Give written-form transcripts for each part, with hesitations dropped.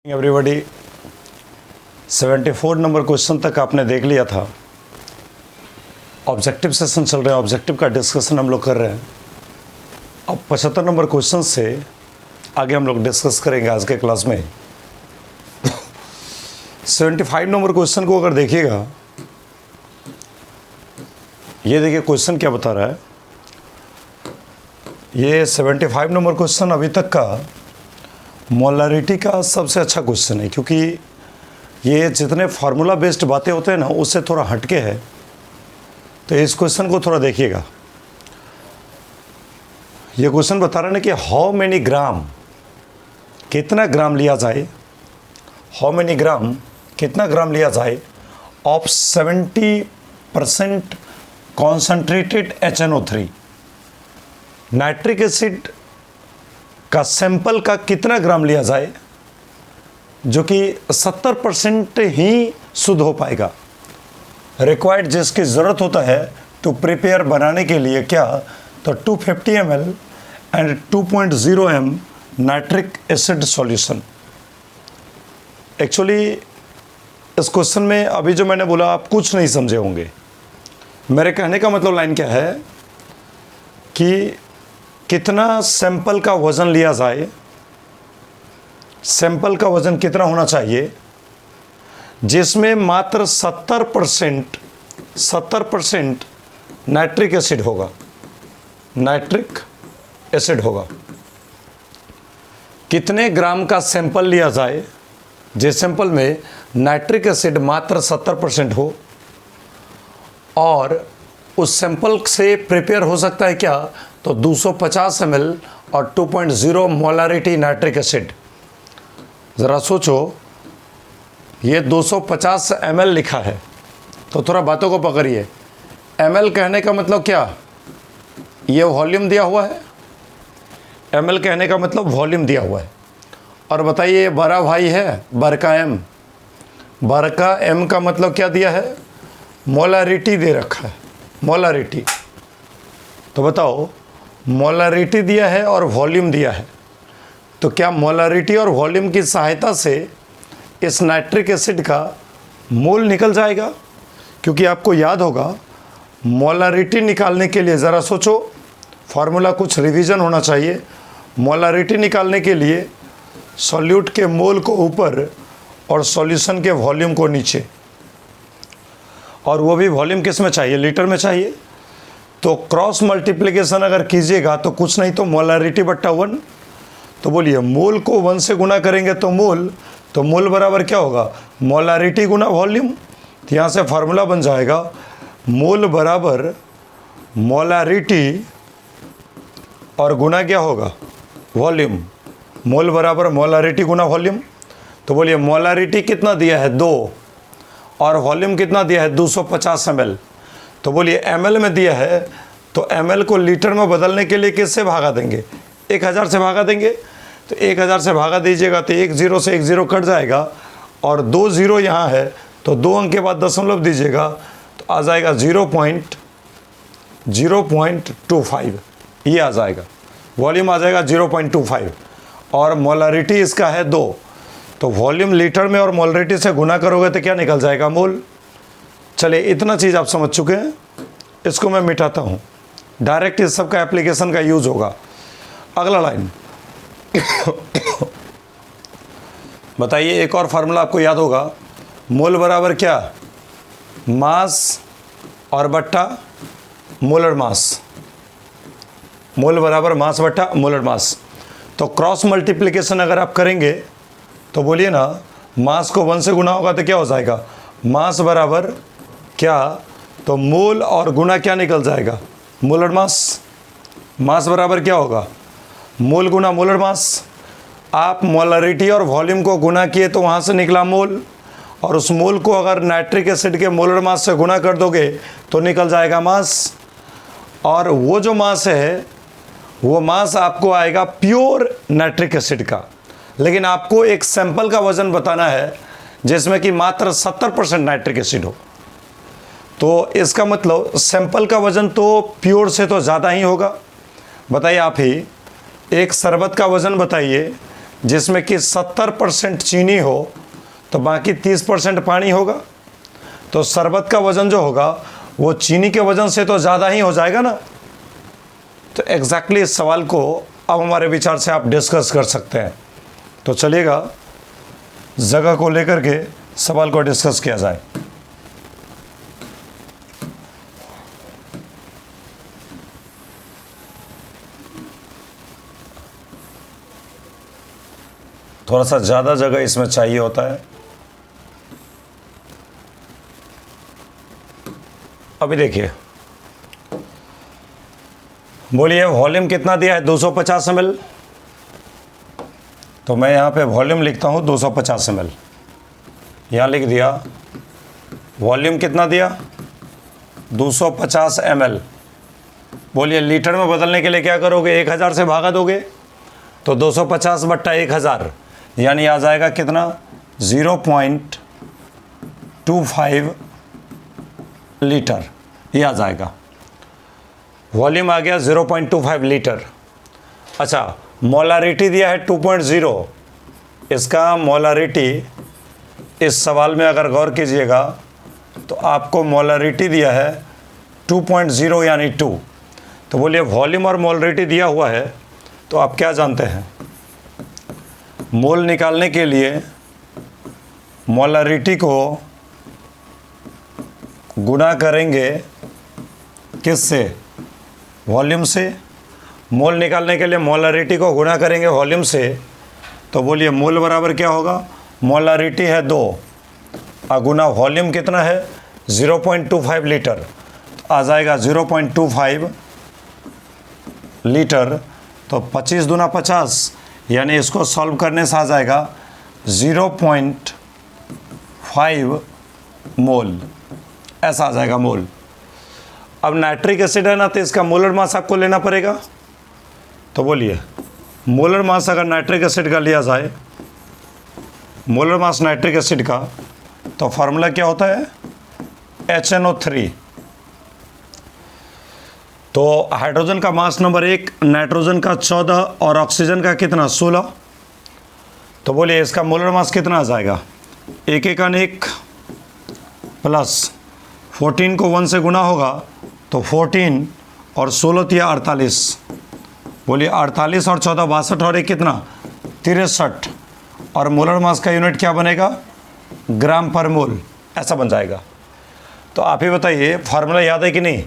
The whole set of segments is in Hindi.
एवरीबॉडी 74 नंबर क्वेश्चन तक आपने देख लिया था। ऑब्जेक्टिव सेशन चल रहा है, ऑब्जेक्टिव का डिस्कशन हम लोग कर रहे हैं। अब 75 नंबर क्वेश्चन से आगे हम लोग डिस्कस करेंगे आज के क्लास में। 75 नंबर क्वेश्चन को अगर देखिएगा, ये देखिए क्वेश्चन क्या बता रहा है। ये 75 नंबर क्वेश्चन अभी तक का मोलारिटी का सबसे अच्छा क्वेश्चन है, क्योंकि ये जितने फार्मूला बेस्ड बातें होते हैं ना, उससे थोड़ा हटके है। तो इस क्वेश्चन को थोड़ा देखिएगा। ये क्वेश्चन बता रहे हैं कि हाउ मेनी ग्राम, कितना ग्राम लिया जाए, हाउ मेनी ग्राम, कितना ग्राम लिया जाए of 70% concentrated HNO3, nitric acid का सैंपल का कितना ग्राम लिया जाए जो कि 70% ही शुद्ध हो पाएगा। रिक्वायर्ड जिसकी ज़रूरत होता है टू प्रिपेयर बनाने के लिए क्या, तो 250 ml and 2.0 m nitric acid solution. Actually इस क्वेश्चन में अभी जो मैंने बोला आप कुछ नहीं समझे होंगे। मेरे कहने का मतलब लाइन क्या है कि कितना सैंपल का वज़न लिया जाए, सैंपल का वज़न कितना होना चाहिए जिसमें मात्र 70% नाइट्रिक एसिड होगा, नाइट्रिक एसिड होगा। कितने ग्राम का सैंपल लिया जाए जिस सैंपल में नाइट्रिक एसिड मात्र 70% हो, और उस सैंपल से प्रिपेयर हो सकता है क्या, तो 250 ml और 2.0 मोलारिटी नाइट्रिक एसिड। ज़रा सोचो, ये 250 ml लिखा है, तो थोड़ा बातों को पकड़िए। ml कहने का मतलब क्या, ये वॉल्यूम दिया हुआ है। ml कहने का मतलब वॉल्यूम दिया हुआ है। और बताइए, ये बड़ा भाई है बड़का m, बड़का m का मतलब क्या दिया है, मोलारिटी दे रखा है, मोलारिटी। तो बताओ, मोलारिटी दिया है और वॉल्यूम दिया है, तो क्या मोलारिटी और वॉल्यूम की सहायता से इस नाइट्रिक एसिड का मोल निकल जाएगा? क्योंकि आपको याद होगा, मोलारिटी निकालने के लिए ज़रा सोचो, फार्मूला कुछ रिवीजन होना चाहिए। मोलारिटी निकालने के लिए सॉल्यूट के मोल को ऊपर और सॉल्यूशन के वॉल्यूम को नीचे, और वो भी वॉल्यूम किस में चाहिए, लीटर में चाहिए। तो क्रॉस मल्टीप्लिकेशन अगर कीजिएगा तो कुछ नहीं तो मोलारिटी बट्टा 1। तो बोलिए, मोल को 1 से गुना करेंगे तो मोल बराबर क्या होगा, मोलारिटी गुना वॉल्यूम। तो यहाँ से फार्मूला बन जाएगा मोल बराबर मोलारिटी और गुना क्या होगा, वॉल्यूम। मोल बराबर मोलारिटी गुना वॉल्यूम। तो बोलिए, मोलारिटी कितना दिया है 2, और वॉल्यूम कितना दिया है 250 ml। तो बोलिए ml में दिया है, तो ml को लीटर में बदलने के लिए किससे भागा देंगे, 1000 से भागा देंगे। तो 1000 से भागा दीजिएगा तो 1 0 से 1 0 कट जाएगा, और 2 0 यहाँ है, तो 2 अंक के बाद दशमलव दीजिएगा तो आ जाएगा 0.25, ये आ जाएगा। वॉल्यूम आ जाएगा 0.25, और मोलारिटी इसका है 2। तो वॉल्यूम लीटर में और मोलारिटी से गुना करोगे तो क्या निकल जाएगा, मोल। चलिए, इतना चीज़ आप समझ चुके हैं, इसको मैं मिटाता हूँ। डायरेक्ट इस सब का एप्लीकेशन का यूज़ होगा। अगला लाइन बताइए, एक और फार्मूला आपको याद होगा, मोल बराबर क्या, मास और बट्टा मोलर मास। मोल बराबर मास बट्टा मोलर मास। तो क्रॉस मल्टीप्लिकेशन अगर आप करेंगे तो बोलिए ना, मास को 1 से गुना होगा तो क्या हो जाएगा, मास बराबर क्या, तो मोल और गुना क्या निकल जाएगा, मोलर मास। मास बराबर क्या होगा, मोल गुना मोलर मास। आप मोलारिटी और वॉल्यूम को गुना किए तो वहाँ से निकला मोल, और उस मोल को अगर नाइट्रिक एसिड के मोलर मास से गुना कर दोगे तो निकल जाएगा मास। और वो जो मास है, वो मास आपको आएगा प्योर नाइट्रिक एसिड का। लेकिन आपको एक सैंपल का वज़न बताना है जिसमें कि मात्र 70% नाइट्रिक एसिड हो। तो इसका मतलब सैंपल का वज़न तो प्योर से तो ज़्यादा ही होगा। बताइए आप ही, एक शरबत का वज़न बताइए जिसमें कि 70% चीनी हो तो बाकी 30% पानी होगा, तो शरबत का वज़न जो होगा वो चीनी के वज़न से तो ज़्यादा ही हो जाएगा ना। तो एग्जैक्टली इस सवाल को अब हमारे विचार से आप डिस्कस कर सकते हैं। तो चलिएगा जगह को लेकर के सवाल को डिस्कस किया जाए। थोड़ा सा ज़्यादा जगह इसमें चाहिए होता है। अभी देखिए, बोलिए वॉल्यूम कितना दिया है 250 ml। तो मैं यहाँ पे वॉल्यूम लिखता हूँ 250 ml, यहाँ लिख दिया। वॉल्यूम कितना दिया 250 ml। बोलिए लीटर में बदलने के लिए क्या करोगे, 1000 से भागा दोगे, तो 250 बट्टा 1000 यानी आ जाएगा कितना 0.25 लीटर, ये आ जाएगा। वॉल्यूम आ गया 0.25 लीटर। अच्छा, मोलारिटी दिया है 2.0। इसका मोलारिटी इस सवाल में अगर गौर कीजिएगा तो आपको मोलारिटी दिया है 2.0 यानी 2। तो बोलिए वॉल्यूम और मोलारिटी दिया हुआ है तो आप क्या जानते हैं, मोल निकालने के लिए मोलारिटी को गुणा करेंगे किससे, वॉल्यूम से। मोल निकालने के लिए मोलारिटी को गुणा करेंगे वॉल्यूम से। तो बोलिए मोल बराबर क्या होगा, मोलारिटी है 2 और गुना वॉल्यूम कितना है 0.25 लीटर, आ जाएगा 0.25 लीटर। तो 25 दूना 50 यानी इसको सॉल्व करने से आ जाएगा 0.5 मोल, ऐसा आ जाएगा मोल। अब नाइट्रिक एसिड है ना, तो इसका मोलर मास आपको लेना पड़ेगा। तो बोलिए मोलर मास अगर नाइट्रिक एसिड का लिया जाए, मोलर मास नाइट्रिक एसिड का, तो फार्मूला क्या होता है HNO3। तो हाइड्रोजन का मास नंबर 1, नाइट्रोजन का 14 और ऑक्सीजन का कितना 16। तो बोलिए इसका मोलर मास कितना आ जाएगा, 1 1 1 प्लस 14 को 1 से गुना होगा तो 14 और 16 तिया 48। बोलिए 48 और 14 62 और 1 कितना 63। और मोलर मास का यूनिट क्या बनेगा, ग्राम पर मोल, ऐसा बन जाएगा। तो आप ही बताइए फार्मूला याद है कि नहीं।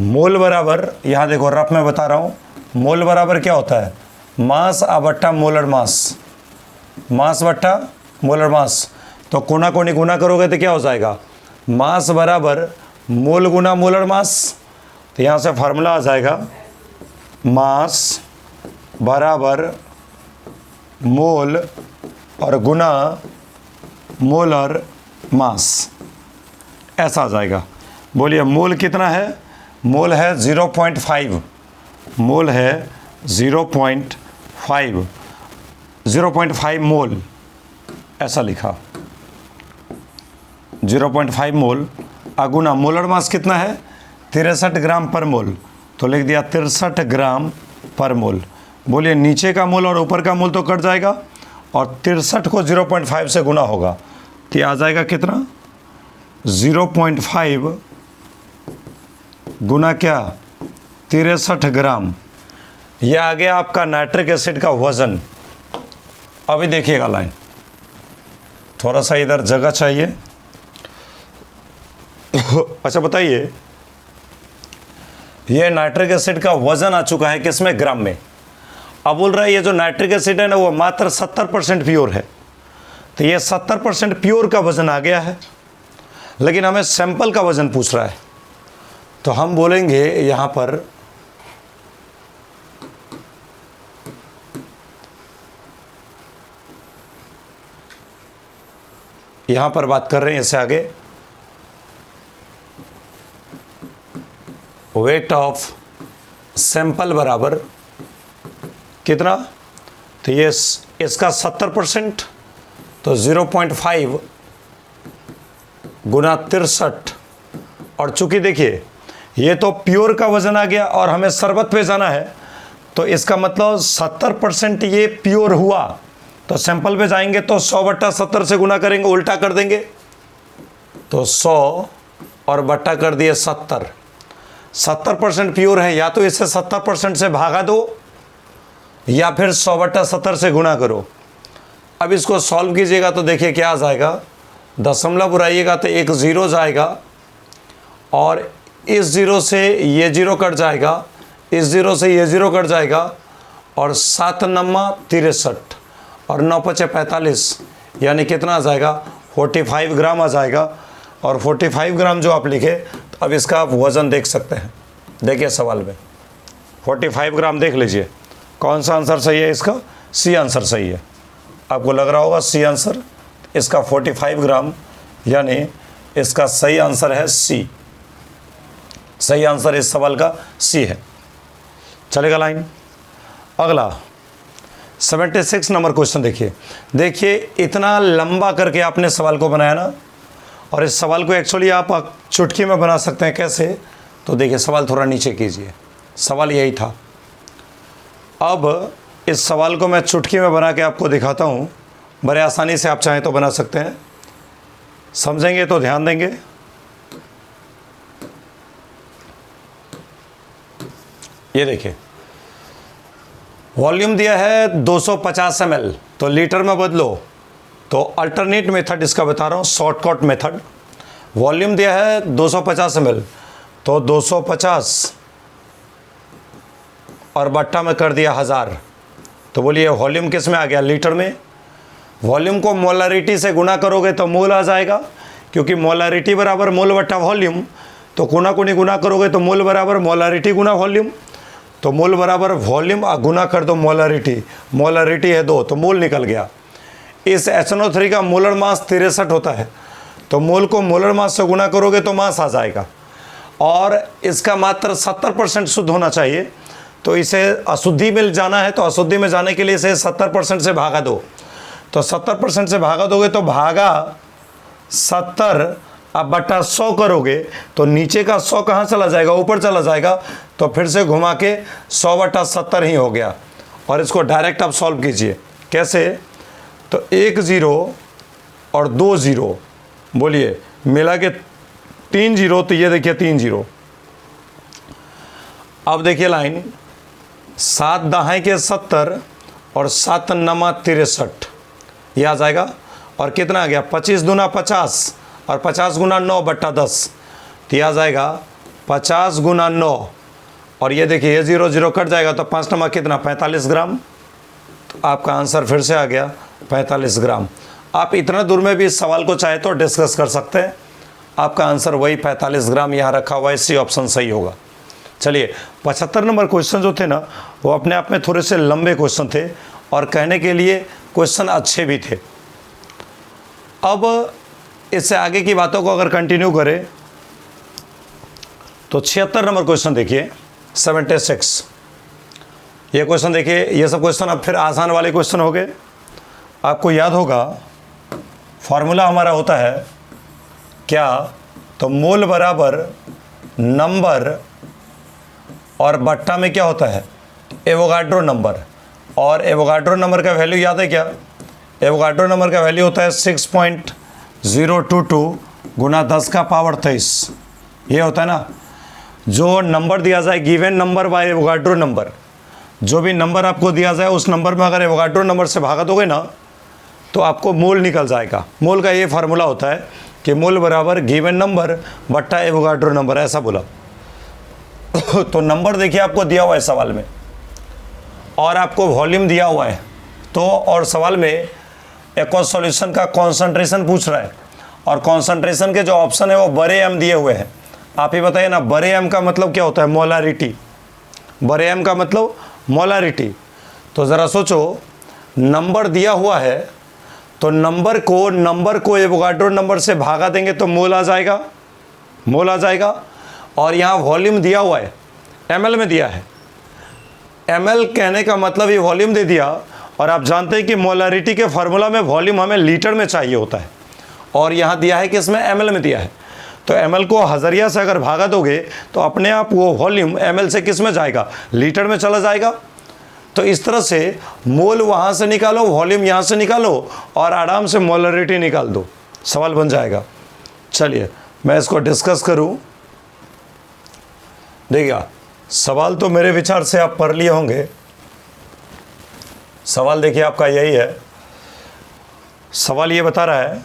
मोल बराबर, यहाँ देखो रफ में बता रहा हूँ, मोल बराबर क्या होता है, मास बट्टा मोलर मास, मास बट्टा मोलर मास। तो कोना कोनी गुना करोगे तो क्या हो जाएगा, मास बराबर मोल गुना मोलर मास। तो यहाँ से फार्मूला आ जाएगा मास बराबर मोल और गुना मोलर मास, ऐसा आ जाएगा। बोलिए मोल कितना है, मोल है 0.5, मोल है 0.5 मोल, ऐसा लिखा 0.5 मोल। अगुना मोलर मास कितना है 63 ग्राम पर मोल, तो लिख दिया 63 ग्राम पर मोल। बोलिए नीचे का मोल और ऊपर का मोल तो कट जाएगा और 63 को 0.5 से गुना होगा तो ये आ जाएगा कितना 0.5 गुना क्या 63 ग्राम। यह आ गया आपका नाइट्रिक एसिड का वज़न। अभी देखिएगा लाइन, थोड़ा सा इधर जगह चाहिए। अच्छा बताइए, ये नाइट्रिक एसिड का वज़न आ चुका है किसमें, ग्राम में। अब बोल रहा है ये जो नाइट्रिक एसिड है ना वो मात्र 70% प्योर है। तो ये 70% प्योर का वज़न आ गया है, लेकिन हमें सैंपल का वज़न पूछ रहा है। तो हम बोलेंगे यहाँ पर बात कर रहे हैं इससे आगे, वेट ऑफ सैंपल बराबर कितना, तो ये इसका 70%, तो 0.5 गुना 63। और चूंकि देखिए ये तो प्योर का वज़न आ गया और हमें शरबत पे जाना है, तो इसका मतलब 70% ये प्योर हुआ। तो सैंपल पे जाएंगे तो 100/70 से गुना करेंगे, उल्टा कर देंगे, तो 100 और बट्टा कर दिए 70। 70% प्योर है, या तो इसे 70% से भागा दो या फिर 100/70 से गुना करो। अब इसको सॉल्व कीजिएगा तो देखिए क्या आ जाएगा, दशमलव उड़ाइएगा तो एक ज़ीरो जाएगा, और इस ज़ीरो से ये ज़ीरो कट जाएगा, इस ज़ीरो से ये ज़ीरो कट जाएगा, और 7 9 63 और 9 5 45, यानी कितना आ जाएगा, 45 ग्राम आ जाएगा। और 45 ग्राम जो आप लिखे, तो अब इसका आप वज़न देख सकते हैं। देखिए सवाल में 45 ग्राम देख लीजिए, कौन सा आंसर सही है इसका, सी आंसर सही है। आपको लग रहा होगा सी आंसर, इसका 45 ग्राम, यानी इसका सही आंसर है सी। सही आंसर इस सवाल का सी है। चलेगा लाइन। अगला 76 नंबर क्वेश्चन देखिए इतना लंबा करके आपने सवाल को बनाया ना, और इस सवाल को एक्चुअली आप चुटकी में बना सकते हैं। कैसे, तो देखिए सवाल थोड़ा नीचे कीजिए, सवाल यही था। अब इस सवाल को मैं चुटकी में बना के आपको दिखाता हूँ, बड़े आसानी से आप चाहें तो बना सकते हैं, समझेंगे तो ध्यान देंगे। ये देखिए वॉल्यूम दिया है 250 ml, तो लीटर में बदलो, तो अल्टरनेट मेथड इसका बता रहा हूँ, शॉर्टकट मेथड। वॉल्यूम दिया है 250 ml, तो 250 और बट्टा में कर दिया 1000, तो बोलिए वॉल्यूम किस में आ गया, लीटर में। वॉल्यूम को मोलारिटी से गुना करोगे तो मोल आ जाएगा, क्योंकि मोलारिटी बराबर मोल बट्टा वॉल्यूम, तो गुना कोनी गुना करोगे तो मोल बराबर मोलारिटी गुना वॉल्यूम, तो मोल बराबर वॉल्यूम गुना कर दो मोलारिटी, मोलारिटी है 2, तो मोल निकल गया। इस HNO3 का मोलर मास 63 होता है, तो मोल को मोलर मास से गुना करोगे तो मास आ जाएगा, और इसका मात्र 70% शुद्ध होना चाहिए। तो इसे अशुद्धि में जाना है, तो अशुद्धि में जाने के लिए इसे 70% से भागा दो, तो 70% से भागा दोगे तो भागा 70 अब बट्टा 100 करोगे तो नीचे का 100 कहाँ चला जाएगा, ऊपर चला जाएगा, तो फिर से घुमा के 100/70 ही हो गया। और इसको डायरेक्ट आप सॉल्व कीजिए। कैसे, तो 1 0 और 2 0, बोलिए मिला के 3 0, तो ये देखिए 3 0। अब देखिए लाइन, 7 दहाई के 70 और 7 9 63, ये आ जाएगा। और कितना आ गया, 25 दूना 50 और 50 गुना 9/10, तो आ जाएगा 50 गुना 9, और ये देखिए ये 0 0 कट जाएगा, तो 5 नमा कितना, 45 ग्राम। तो आपका आंसर फिर से आ गया 45 ग्राम। आप इतना दूर में भी इस सवाल को चाहे तो डिस्कस कर सकते हैं। आपका आंसर वही 45 ग्राम यहाँ रखा हुआ है, सी ऑप्शन सही होगा। चलिए 75 नंबर क्वेश्चन जो थे ना, वो अपने आप में थोड़े से लंबे क्वेश्चन थे, और कहने के लिए क्वेश्चन अच्छे भी थे। अब इससे आगे की बातों को अगर कंटिन्यू करें तो 76 नंबर क्वेश्चन देखिए, 76। ये क्वेश्चन देखिए, ये सब क्वेश्चन अब फिर आसान वाले क्वेश्चन हो गए। आपको याद होगा फॉर्मूला हमारा होता है क्या, तो मोल बराबर नंबर और बट्टा में क्या होता है, एवोगाड्रो नंबर। और एवोगाड्रो नंबर का वैल्यू याद है क्या, एवोगाड्रो नंबर का वैल्यू होता है 6.022 गुना 10 का पावर 23। ये होता है ना, जो नंबर दिया जाए given number by Avogadro number, जो भी नंबर आपको दिया जाए उस नंबर में अगर एवोगाड्रो नंबर से भागा दोगे ना, तो आपको मोल निकल जाएगा। मोल का ये फार्मूला होता है कि मोल बराबर गिवन नंबर बट्टा एवोगाड्रो नंबर, ऐसा बोला। तो नंबर देखिए आपको दिया हुआ है सवाल में, और आपको वॉल्यूम दिया हुआ है, तो और सवाल में एक्वस सॉल्यूशन का कॉन्सेंट्रेशन पूछ रहा है, और कॉन्सेंट्रेशन के जो ऑप्शन है वो बड़े एम दिए हुए हैं। आप ही बताइए ना, बड़े एम का मतलब क्या होता है, मोलारिटी। बड़े एम का मतलब मोलारिटी। तो ज़रा सोचो, नंबर दिया हुआ है, तो नंबर को एवोगाड्रो नंबर से भागा देंगे तो मोल आ जाएगा, मोल आ जाएगा। और यहाँ वॉल्यूम दिया हुआ है, ml में दिया है। ml कहने का मतलब ये वॉल्यूम दे दिया, और आप जानते हैं कि मोलारिटी के फार्मूला में वॉल्यूम हमें लीटर में चाहिए होता है, और यहाँ दिया है कि इसमें ml में दिया है। तो ml को हज़रिया से अगर भागा दोगे तो अपने आप वो वॉल्यूम ml से किस में जाएगा, लीटर में चला जाएगा। तो इस तरह से मोल वहाँ से निकालो, वॉल्यूम यहाँ से निकालो और आराम से मोलरिटी निकाल दो, सवाल बन जाएगा। चलिए मैं इसको डिस्कस करूँ। देखिए सवाल तो मेरे विचार से आप पढ़ लिए होंगे। सवाल देखिए आपका यही है। सवाल ये बता रहा है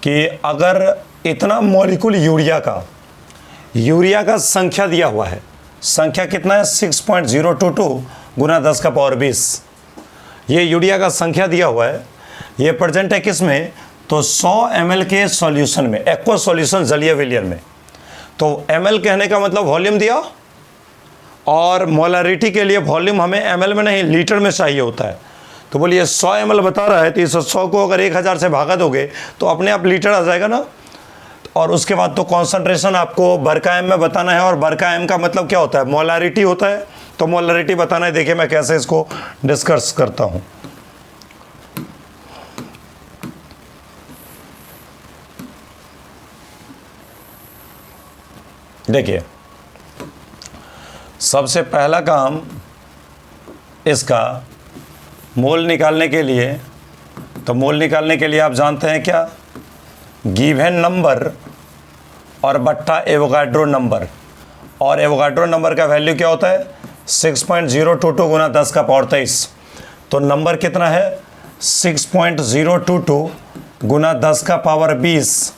कि अगर इतना मॉलिक्यूल यूरिया का संख्या दिया हुआ है, संख्या कितना है 6.022 गुना 10 का पावर 20, ये यूरिया का संख्या दिया हुआ है। ये प्रेजेंट है किस में, तो 100 ml के सॉल्यूशन में, एक्वा सॉल्यूशन जलीय विलियर में। तो ml कहने का मतलब वॉल्यूम दिया, और मोलरिटी के लिए वॉल्यूम हमें ml में नहीं लीटर में चाहिए होता है। तो बोलिए 100 ml बता रहा है, तो इस 100 को अगर 1000 से भागा दोगे तो अपने आप लीटर आ जाएगा ना। और उसके बाद तो कॉन्सेंट्रेशन आपको बरका एम में बताना है, और बरका एम का मतलब क्या होता है, मोलरिटी होता है। तो मोलरिटी बताना है। देखिए मैं कैसे इसको डिस्कस करता हूँ। देखिए सबसे पहला काम इसका मोल निकालने के लिए, तो मोल निकालने के लिए आप जानते हैं क्या, गिवन नंबर और बट्टा एवोगाड्रो नंबर। और एवोगाड्रो नंबर का वैल्यू क्या होता है 6.022 गुना 10 का पावर 23। तो नंबर कितना है 6.022 गुना 10 का पावर 20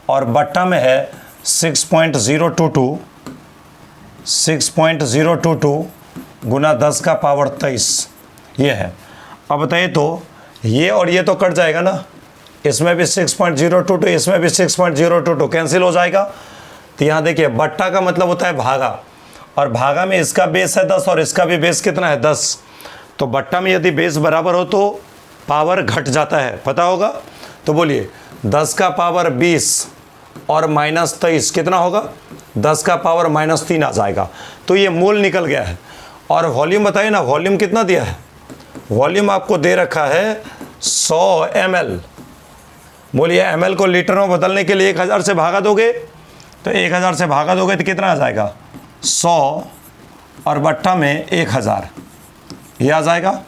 और बट्टा में है 6.022 गुना 10 का पावर 23, ये है। अब बताइए तो ये और ये तो कट जाएगा ना, इसमें भी 6.022, इसमें भी 6.022 कैंसिल हो जाएगा। तो यहाँ देखिए बट्टा का मतलब होता है भागा, और भागा में इसका बेस है 10 और इसका भी बेस कितना है 10। तो बट्टा में यदि बेस बराबर हो तो पावर घट जाता है, पता होगा। तो बोलिए 10 का पावर 20 और -23 कितना होगा, 10 का पावर -3 आ जाएगा। तो ये मोल निकल गया है। और वॉल्यूम बताइए ना, वॉल्यूम कितना दिया है, वॉल्यूम आपको दे रखा है 100 ml। बोलिए ml को लीटर में बदलने के लिए 1000 से भागा दोगे, तो 1000 से भागा दोगे तो कितना आ जाएगा 100 और बट्टा में 1000, ये आ जाएगा।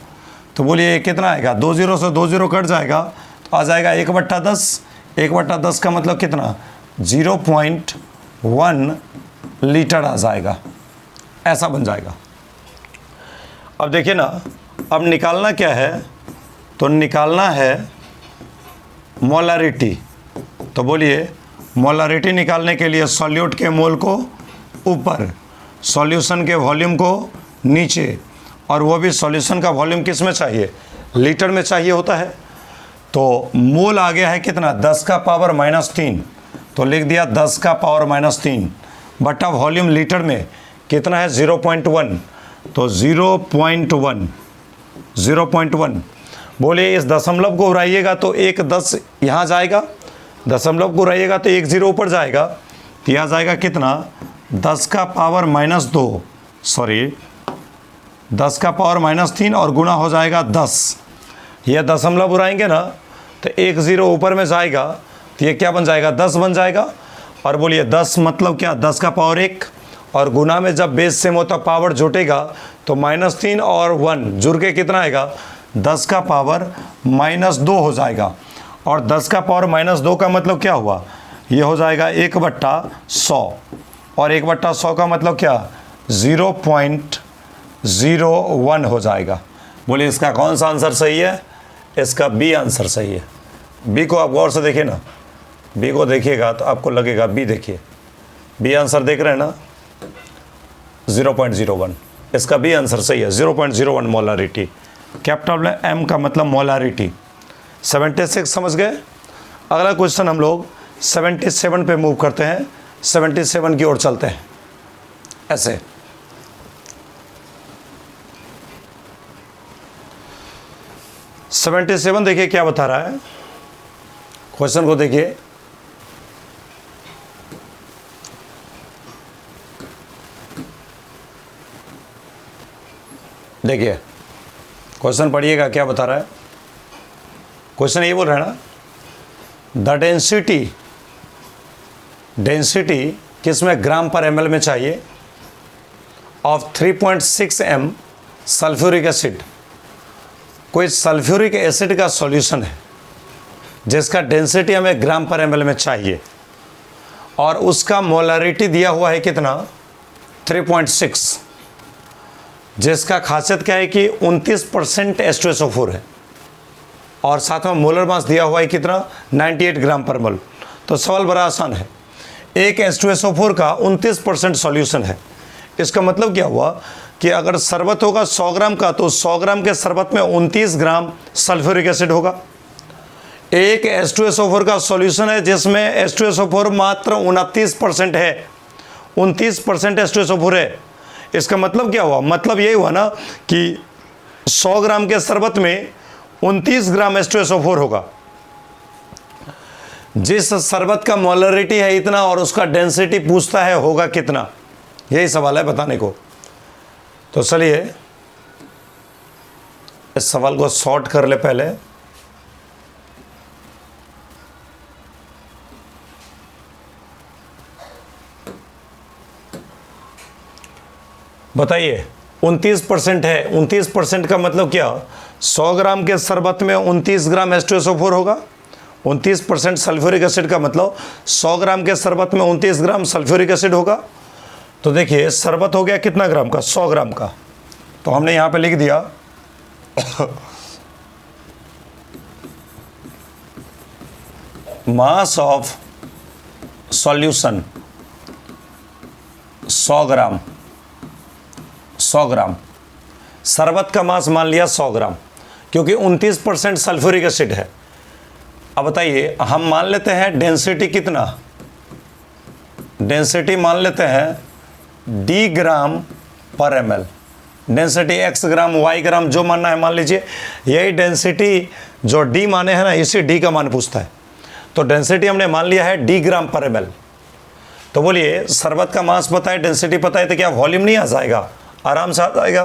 तो बोलिए कितना आएगा, 20 से 20 कट जाएगा तो आ जाएगा 1/10। 1/10 का मतलब कितना 0.1 लीटर आ जाएगा, ऐसा बन जाएगा। अब देखिए ना, अब निकालना क्या है, तो निकालना है मोलरिटी। तो बोलिए मोलरिटी निकालने के लिए सॉल्यूट के मोल को ऊपर, सॉल्यूशन के वॉल्यूम को नीचे, और वो भी सॉल्यूशन का वॉल्यूम किस में चाहिए, लीटर में चाहिए होता है। तो मोल आ गया है कितना 10 का पावर -3, तो लिख दिया 10 का पावर -3 बटा वॉल्यूम लीटर में कितना है 0.1, तो 0.1। बोले इस दशमलव को उड़ाइएगा तो 1 10 यहाँ जाएगा, दशमलव को उड़ाइएगा तो 1 0 ऊपर जाएगा, तो यहाँ जाएगा कितना 10 का पावर -2, सॉरी 10 का पावर -3 और गुना हो जाएगा 10। यह दशमलव उड़ाएंगे ना तो 1 0 ऊपर में जाएगा, तो ये क्या बन जाएगा 10 बन जाएगा। और बोलिए 10 मतलब क्या 10 का पावर 1, और गुना में जब बेस सेम होता पावर जुटेगा तो -3 और 1 जुड़ के कितना आएगा 10 का पावर -2 हो जाएगा। और 10 का पावर -2 का मतलब क्या हुआ, ये हो जाएगा 1/100, और 1/100 का मतलब क्या 0.01 हो जाएगा। बोलिए इसका कौन सा आंसर सही है, इसका बी आंसर सही है। बी को आप गौर से देखिए ना, बी को देखिएगा तो आपको लगेगा, बी देखिए, बी आंसर देख रहे हैं ना 0.01, इसका बी आंसर सही है 0.01 मोलरिटी। कैपिटल एम का मतलब मोलरिटी। 76 समझ गए। अगला क्वेश्चन हम लोग 77 पे मूव करते हैं, 77 की ओर चलते हैं। ऐसे 77 देखिए क्या बता रहा है, क्वेश्चन को देखिए। देखिए क्वेश्चन पढ़िएगा क्या बता रहा है। क्वेश्चन ये बोल रहा है ना, द डेंसिटी किस में ग्राम पर ml में चाहिए ऑफ 3.6 m सल्फ्यूरिक एसिड, कोई सल्फ्यूरिक एसिड का सॉल्यूशन है जिसका डेंसिटी हमें ग्राम पर एमएल में चाहिए और उसका मोलारिटी दिया हुआ है कितना 3.6, जिसका खासियत क्या है कि 29% H2SO4 है और साथ में मोलर मास दिया हुआ है कितना 98 ग्राम पर मोल। तो सवाल बड़ा आसान है, एक H2SO4 का 29% सॉल्यूशन है। इसका मतलब क्या हुआ कि अगर शरबत होगा 100 ग्राम का तो 100 ग्राम के शरबत में 29 ग्राम सल्फ्यूरिक एसिड होगा। एक H2SO4 का सॉल्यूशन है जिसमें H2SO4 मात्र 29% है, 29% H2SO4 है। इसका मतलब क्या हुआ, मतलब यही हुआ ना कि 100 ग्राम के शरबत में 29 ग्राम H2SO4 होगा। जिस शरबत का मोलरिटी है इतना और उसका डेंसिटी पूछता है होगा कितना, यही सवाल है बताने को। तो चलिए इस सवाल को सॉर्ट कर ले पहले। बताइए 29% है, 29% का मतलब क्या, 100 ग्राम के शरबत में 29 ग्राम H2SO4 होगा। 29% सल्फ्यूरिक एसिड का मतलब 100 ग्राम के शरबत में 29 ग्राम सल्फ्यूरिक एसिड होगा। तो देखिए शरबत हो गया कितना ग्राम का, 100 ग्राम का, तो हमने यहाँ पे लिख दिया मास ऑफ सॉल्यूशन 100 ग्राम, 100 ग्राम शरबत का मास मान लिया 100 ग्राम, क्योंकि 29% सल्फ्यूरिक एसिड है। अब बताइए हम मान लेते हैं डेंसिटी कितना, डेंसिटी मान लेते हैं डी ग्राम पर एमएल। डेंसिटी एक्स ग्राम वाई ग्राम जो मानना है मान लीजिए, यही डेंसिटी जो डी माने हैं ना इसी डी का मान पूछता है। तो डेंसिटी हमने मान लिया है डी ग्राम पर एमएल। तो बोलिए शरबत का मास पता है, डेंसिटी पता है, तो क्या वॉल्यूम नहीं आ जाएगा, आराम से आ जाएगा।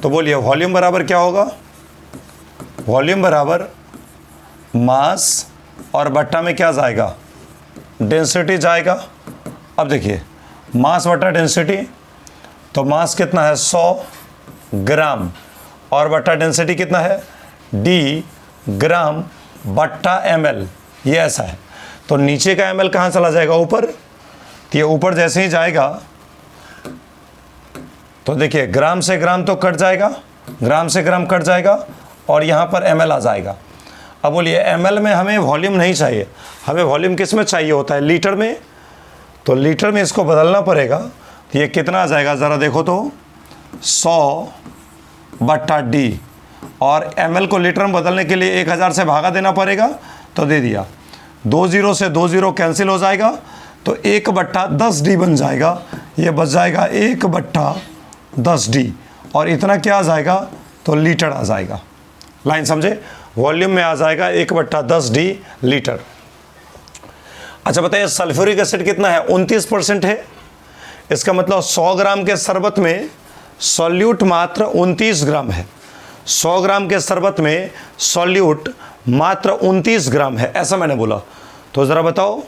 तो बोलिए वॉल्यूम बराबर क्या होगा, वॉल्यूम बराबर मास और बट्टा में क्या जाएगा, डेंसिटी जाएगा। अब देखिए मास बट्टा डेंसिटी, तो मास कितना है 100 ग्राम और बट्टा डेंसिटी कितना है डी ग्राम बट्टा एमएल, ये ऐसा है। तो नीचे का एमएल कहाँ चला जाएगा, ऊपर। तो ये ऊपर जैसे ही जाएगा तो देखिए ग्राम से ग्राम तो कट जाएगा, ग्राम से ग्राम कट जाएगा और यहाँ पर एमएल आ जाएगा। अब बोलिए एमएल में हमें वॉल्यूम नहीं चाहिए, हमें वॉल्यूम किस में चाहिए होता है, लीटर में। तो लीटर में इसको बदलना पड़ेगा। तो ये कितना आ जाएगा ज़रा देखो तो 100 बट्टा डी, और एमएल को लीटर में बदलने के लिए 1000 से भागा देना पड़ेगा, तो दे दिया। 20 से 20 कैंसिल हो जाएगा तो 1/10D बन जाएगा, ये बच जाएगा 1/10D और इतना क्या आ जाएगा, तो लीटर आ जाएगा। लाइन समझे, वॉल्यूम में आ जाएगा 1/10D लीटर। अच्छा बताइए सल्फ्यूरिक एसिड कितना है, 29% है। इसका मतलब 100 ग्राम के शरबत में सॉल्यूट मात्र 29 ग्राम है। 100 ग्राम के शरबत में सॉल्यूट मात्र 29 ग्राम है, ऐसा मैंने बोला। तो ज़रा बताओ,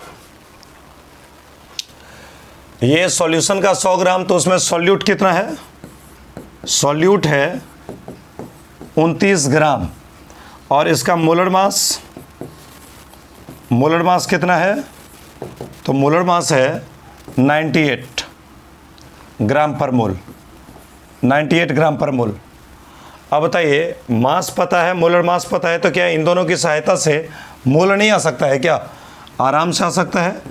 ये सॉल्यूशन का 100 ग्राम, तो उसमें सॉल्यूट कितना है, सॉल्यूट है 29 ग्राम और इसका मोलर मास, मोलर मास कितना है, तो मोलर मास है 98 ग्राम पर मोल, 98 ग्राम पर मोल। अब बताइए मास पता है, मोलर मास पता है, तो क्या इन दोनों की सहायता से मोल नहीं आ सकता है क्या, आराम से आ सकता है।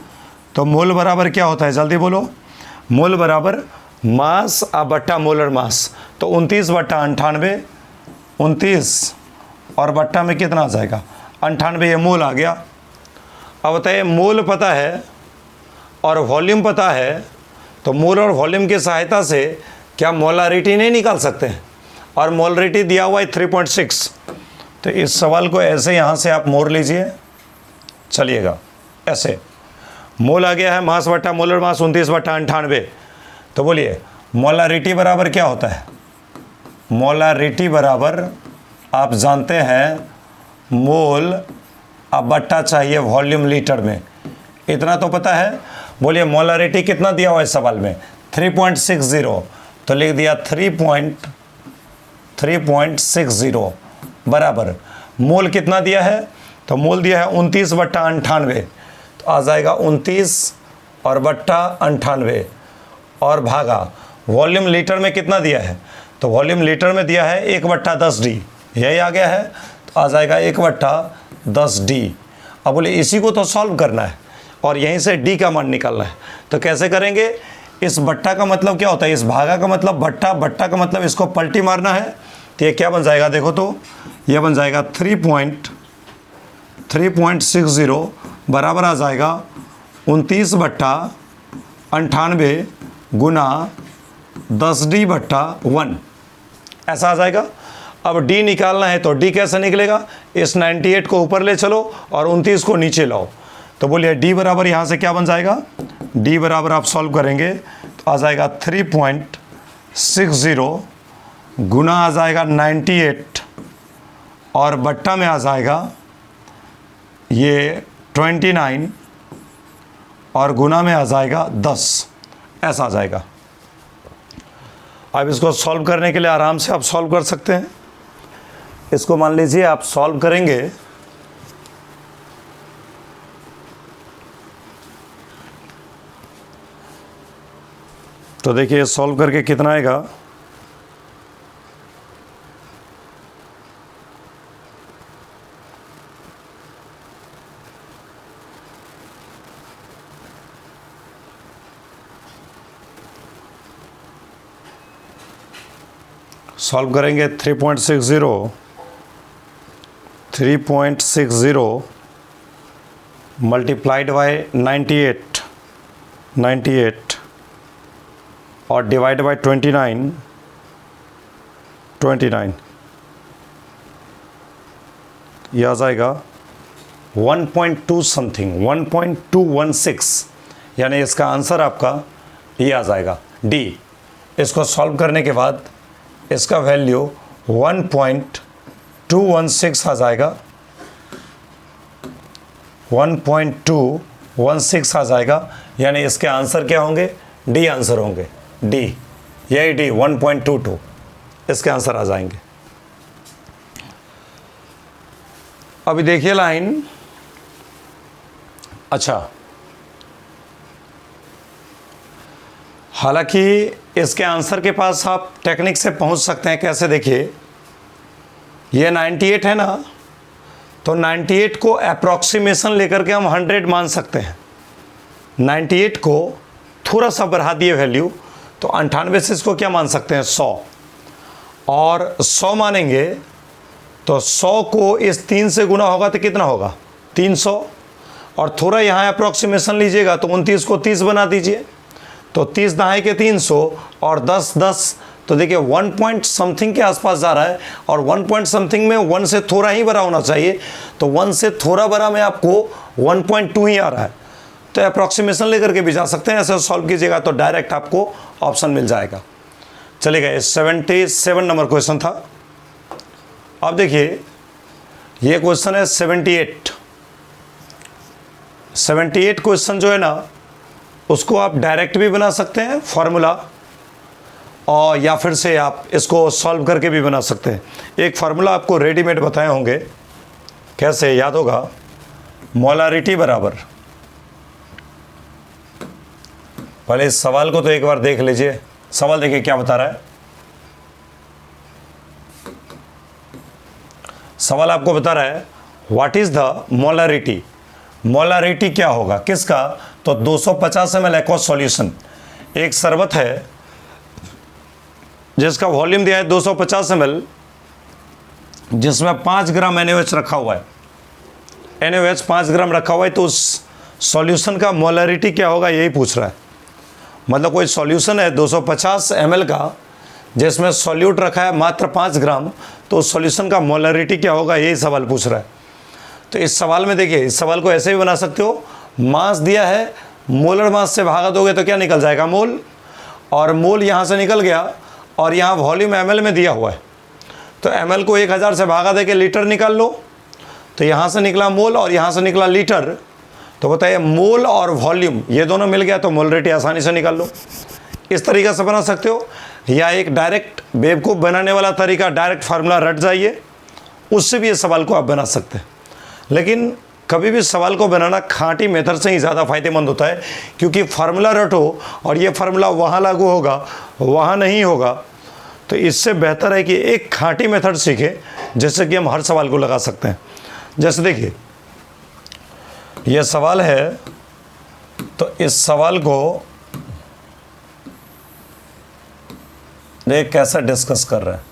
तो मोल बराबर क्या होता है, जल्दी बोलो। मोल बराबर मास बट्टा मोलर मास, तो 29/98, 29 और बट्टा में कितना आ जाएगा 98, ये मोल आ गया। अब बताइए मोल पता है और वॉल्यूम पता है, तो मोल और वॉल्यूम की सहायता से क्या मोलारिटी नहीं निकाल सकते हैं, और मोलारिटी दिया हुआ है 3.6। तो इस सवाल को ऐसे यहाँ से आप मोड़ लीजिए, चलिएगा ऐसे मोल आ गया है, मास बट्टा मोलर मास 29/98। तो बोलिए मोलारिटी बराबर क्या होता है, मोलारिटी बराबर आप जानते हैं मोल अब बट्टा चाहिए वॉल्यूम लीटर में, इतना तो पता है। बोलिए मोलारिटी कितना दिया हुआ है सवाल में 3.60, तो लिख दिया 3.60 3.60 बराबर मोल कितना दिया है, तो मोल दिया है 29/98, तो आ जाएगा 29 और बट्टा 98 और भागा वॉल्यूम लीटर में कितना दिया है, तो वॉल्यूम लीटर में दिया है 1/10D, यही आ गया है, तो आ जाएगा 1/10D। अब बोले इसी को तो सॉल्व करना है और यहीं से D का मान निकालना है, तो कैसे करेंगे, इस बट्टा का मतलब क्या होता है, इस भागा का मतलब बट्टा, बट्टा का मतलब इसको पलटी मारना है, तो ये क्या बन जाएगा, देखो तो ये बन जाएगा 3.60 बराबर आ जाएगा 29/98 गुना 10D/1, ऐसा आ जाएगा। अब D निकालना है तो D कैसे निकलेगा, इस 98 को ऊपर ले चलो और 29 को नीचे लाओ, तो बोलिए D बराबर यहाँ से क्या बन जाएगा, D बराबर आप सॉल्व करेंगे तो आ जाएगा 3.60 गुना आ जाएगा 98 और बट्टा में आ जाएगा ये 29 और गुना में आ जाएगा 10, ऐसा आ जाएगा। अब इसको सॉल्व करने के लिए आराम से आप सॉल्व कर सकते हैं। इसको मान लीजिए आप सॉल्व करेंगे तो देखिए सॉल्व करके कितना आएगा, सॉल्व करेंगे 3.60 मल्टीप्लाइड बाय 98 और डिवाइड बाय 29 यह आ जाएगा 1.2 समथिंग 1.216, यानी इसका आंसर आपका ये आ जाएगा D। इसको सॉल्व करने के बाद इसका वैल्यू 1.216 आ जाएगा, 1.216 आ जाएगा, यानी इसके आंसर क्या होंगे, D आंसर होंगे, D, यही D 1.22 इसके आंसर आ जाएंगे। अभी देखिए लाइन, अच्छा हालांकि इसके आंसर के पास आप टेक्निक से पहुंच सकते हैं, कैसे, देखिए ये 98 है ना, तो 98 को अप्रॉक्सीमेशन लेकर के हम 100 मान सकते हैं, 98 को थोड़ा सा बढ़ा दिए वैल्यू तो 98 से इसको क्या मान सकते हैं 100, और 100 मानेंगे तो 100 को इस 3 से गुना होगा तो कितना होगा 300, और थोड़ा यहाँ अप्रॉक्सीमेशन लीजिएगा तो 29 को 30 बना दीजिए, तो 30 दहाई के 300 और 10, तो देखिए 1 पॉइंट समथिंग के आसपास जा रहा है, और 1 पॉइंट समथिंग में 1 से थोड़ा ही बड़ा होना चाहिए, तो 1 से थोड़ा बड़ा में आपको 1.2 ही आ रहा है, तो अप्रॉक्सीमेशन लेकर के भी जा सकते हैं, ऐसे सॉल्व कीजिएगा तो डायरेक्ट आपको ऑप्शन मिल जाएगा। चलिएगा, ये 77 नंबर क्वेश्चन था। अब देखिए ये क्वेश्चन है 78 क्वेश्चन जो है ना, उसको आप डायरेक्ट भी बना सकते हैं फॉर्मूला, और या फिर से आप इसको सॉल्व करके भी बना सकते हैं। एक फार्मूला आपको रेडीमेड बताए होंगे, कैसे याद होगा, मोलारिटी बराबर, पहले इस सवाल को तो एक बार देख लीजिए। सवाल देखिए क्या बता रहा है। सवाल आपको बता रहा है what is the molarity. Molarity क्या होगा किसका, तो 250 ml एक्वस सॉल्यूशन, एक शरबत है जिसका वॉल्यूम दिया है 250 ml, जिसमें 5 ग्राम NaOH रखा हुआ है, NaOH 5 ग्राम रखा हुआ है, तो उस सॉल्यूशन का मोलारिटी क्या होगा यही पूछ रहा है। मतलब कोई सॉल्यूशन है 250 ml का जिसमें सॉल्यूट रखा है मात्र 5 ग्राम, तो उस सॉल्यूशन का मोलारिटी क्या होगा यही सवाल पूछ रहा है। तो इस सवाल में देखिए, इस सवाल को ऐसे भी बना सकते हो, मास दिया है, मोलर मास से भागा दोगे तो क्या निकल जाएगा मोल, और मोल यहाँ से निकल गया, और यहाँ वॉल्यूम ml में दिया हुआ है, तो ml को 1000 से भागा दे के लीटर निकाल लो, तो यहाँ से निकला मोल और यहाँ से निकला लीटर, तो बताइए मोल और वॉल्यूम ये दोनों मिल गया तो मोलरिटी आसानी से निकाल लो। इस तरीके से बना सकते हो। या एक डायरेक्ट बेवकूफ़ बनाने वाला तरीका डायरेक्ट फार्मूला रट जाइए, उससे भी ये सवाल को आप बना सकते हैं। लेकिन कभी भी सवाल को बनाना खाँटी मेथड से ही ज़्यादा फायदेमंद होता है, क्योंकि फार्मूला रटो और ये फार्मूला वहाँ लागू होगा, वहाँ नहीं होगा। तो इससे बेहतर है कि एक खाँटी मेथड सीखें, जैसे कि हम हर सवाल को लगा सकते हैं। जैसे देखिए, यह सवाल है, तो इस सवाल को देख कैसा डिस्कस कर रहे हैं।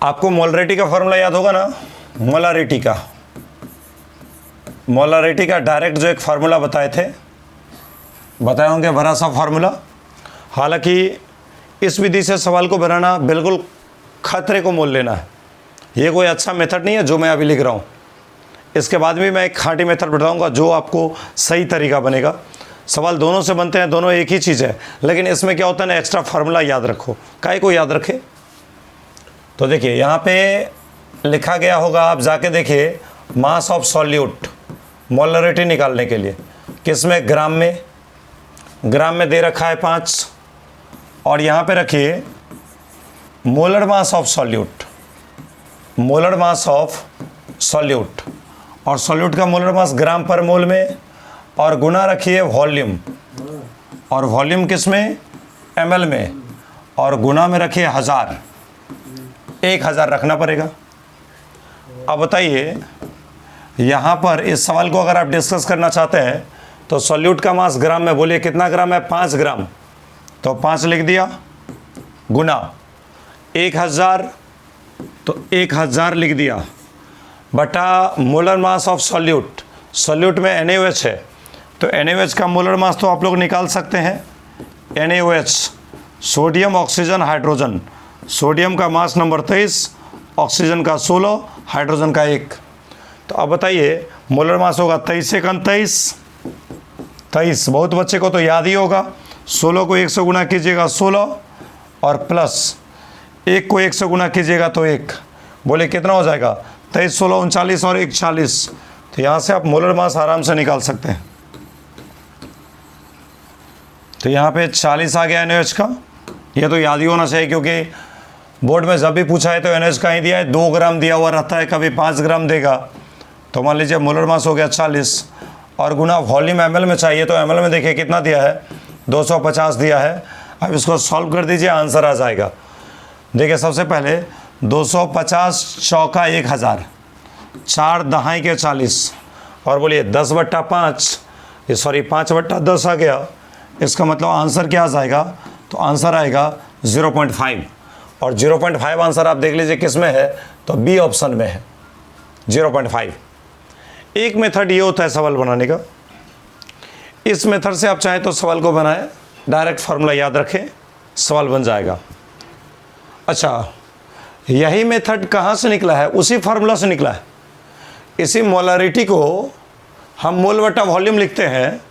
आपको मोलरिटी का फॉर्मूला याद होगा ना, मोलारिटी का डायरेक्ट जो एक फार्मूला बताए होंगे, बड़ा सा फार्मूला। हालांकि इस विधि से सवाल को बनाना बिल्कुल खतरे को मोल लेना है, ये कोई अच्छा मेथड नहीं है जो मैं अभी लिख रहा हूँ। इसके बाद भी मैं एक खाँटी मेथड बताऊँगा जो आपको सही तरीका बनेगा। सवाल दोनों से बनते हैं, दोनों एक ही चीज़ है, लेकिन इसमें क्या होता है ना, एक्स्ट्रा फार्मूला याद रखो। काहे को याद रखे? तो देखिए यहाँ पे लिखा गया होगा, आप जाके देखिए, मास ऑफ सॉल्यूट, मोलरिटी निकालने के लिए किस में, ग्राम में दे रखा है 5, और यहाँ पे रखिए मोलर मास ऑफ सॉल्यूट, और सॉल्यूट का मोलर मास ग्राम पर मोल में, और गुना रखिए वॉल्यूम, और वॉल्यूम किस में, ml में, और गुना में रखिए 1000 रखना पड़ेगा। अब बताइए, यहाँ पर इस सवाल को अगर आप डिस्कस करना चाहते हैं तो सॉल्यूट का मास ग्राम में, बोलिए कितना ग्राम है, 5 ग्राम, तो 5 लिख दिया, गुना 1000, तो 1000 लिख दिया, बटा मोलर मास ऑफ सॉल्यूट में NaOH है, तो NaOH का मोलर मास तो आप लोग निकाल सकते हैं। NaOH, sodium oxygen hydrogen, sodium का मास नंबर 23, ऑक्सीजन का 16, हाइड्रोजन का 1। तो अब बताइए, मोलर मास होगा 23 से 23, बहुत बच्चे को तो याद ही होगा। 16 को 1 से गुना कीजिएगा 16, और प्लस 1 को 1 से गुना कीजिएगा तो 1, बोले कितना हो जाएगा, 23, 16, 39 और 1, 40। तो यहाँ से आप मोलर मास आराम से निकाल सकते हैं। तो यहाँ पे 40 आ गया NaOH का, ये तो याद ही होना चाहिए, क्योंकि बोर्ड में जब भी पूछा है तो NaOH का ही दिया है, 2 ग्राम दिया हुआ रहता है, कभी 5 ग्राम देगा। तो मान लीजिए मोलर मास हो गया 40, और गुना वॉल्यूम ml में चाहिए, तो ml में देखिए कितना दिया है, 250 दिया है। अब इसको सॉल्व कर दीजिए, आंसर आ जाएगा। देखिए सबसे पहले 250 चौका 1000, 4 दहाई के 40, और बोलिए 10/5, ये सॉरी 5/10 आ गया। इसका मतलब आंसर क्या आ जाएगा, तो आंसर आएगा 0.5, और 0.5 आंसर आप देख लीजिए किस में है, तो बी ऑप्शन में है, 0.5। एक मेथड ये होता है सवाल बनाने का, इस मेथड से आप चाहें तो सवाल को बनाएं, डायरेक्ट फार्मूला याद रखें, सवाल बन जाएगा। अच्छा, यही मेथड कहाँ से निकला है, उसी फार्मूला से निकला है। इसी मोलारिटी को हम मोल बटा वॉल्यूम लिखते हैं,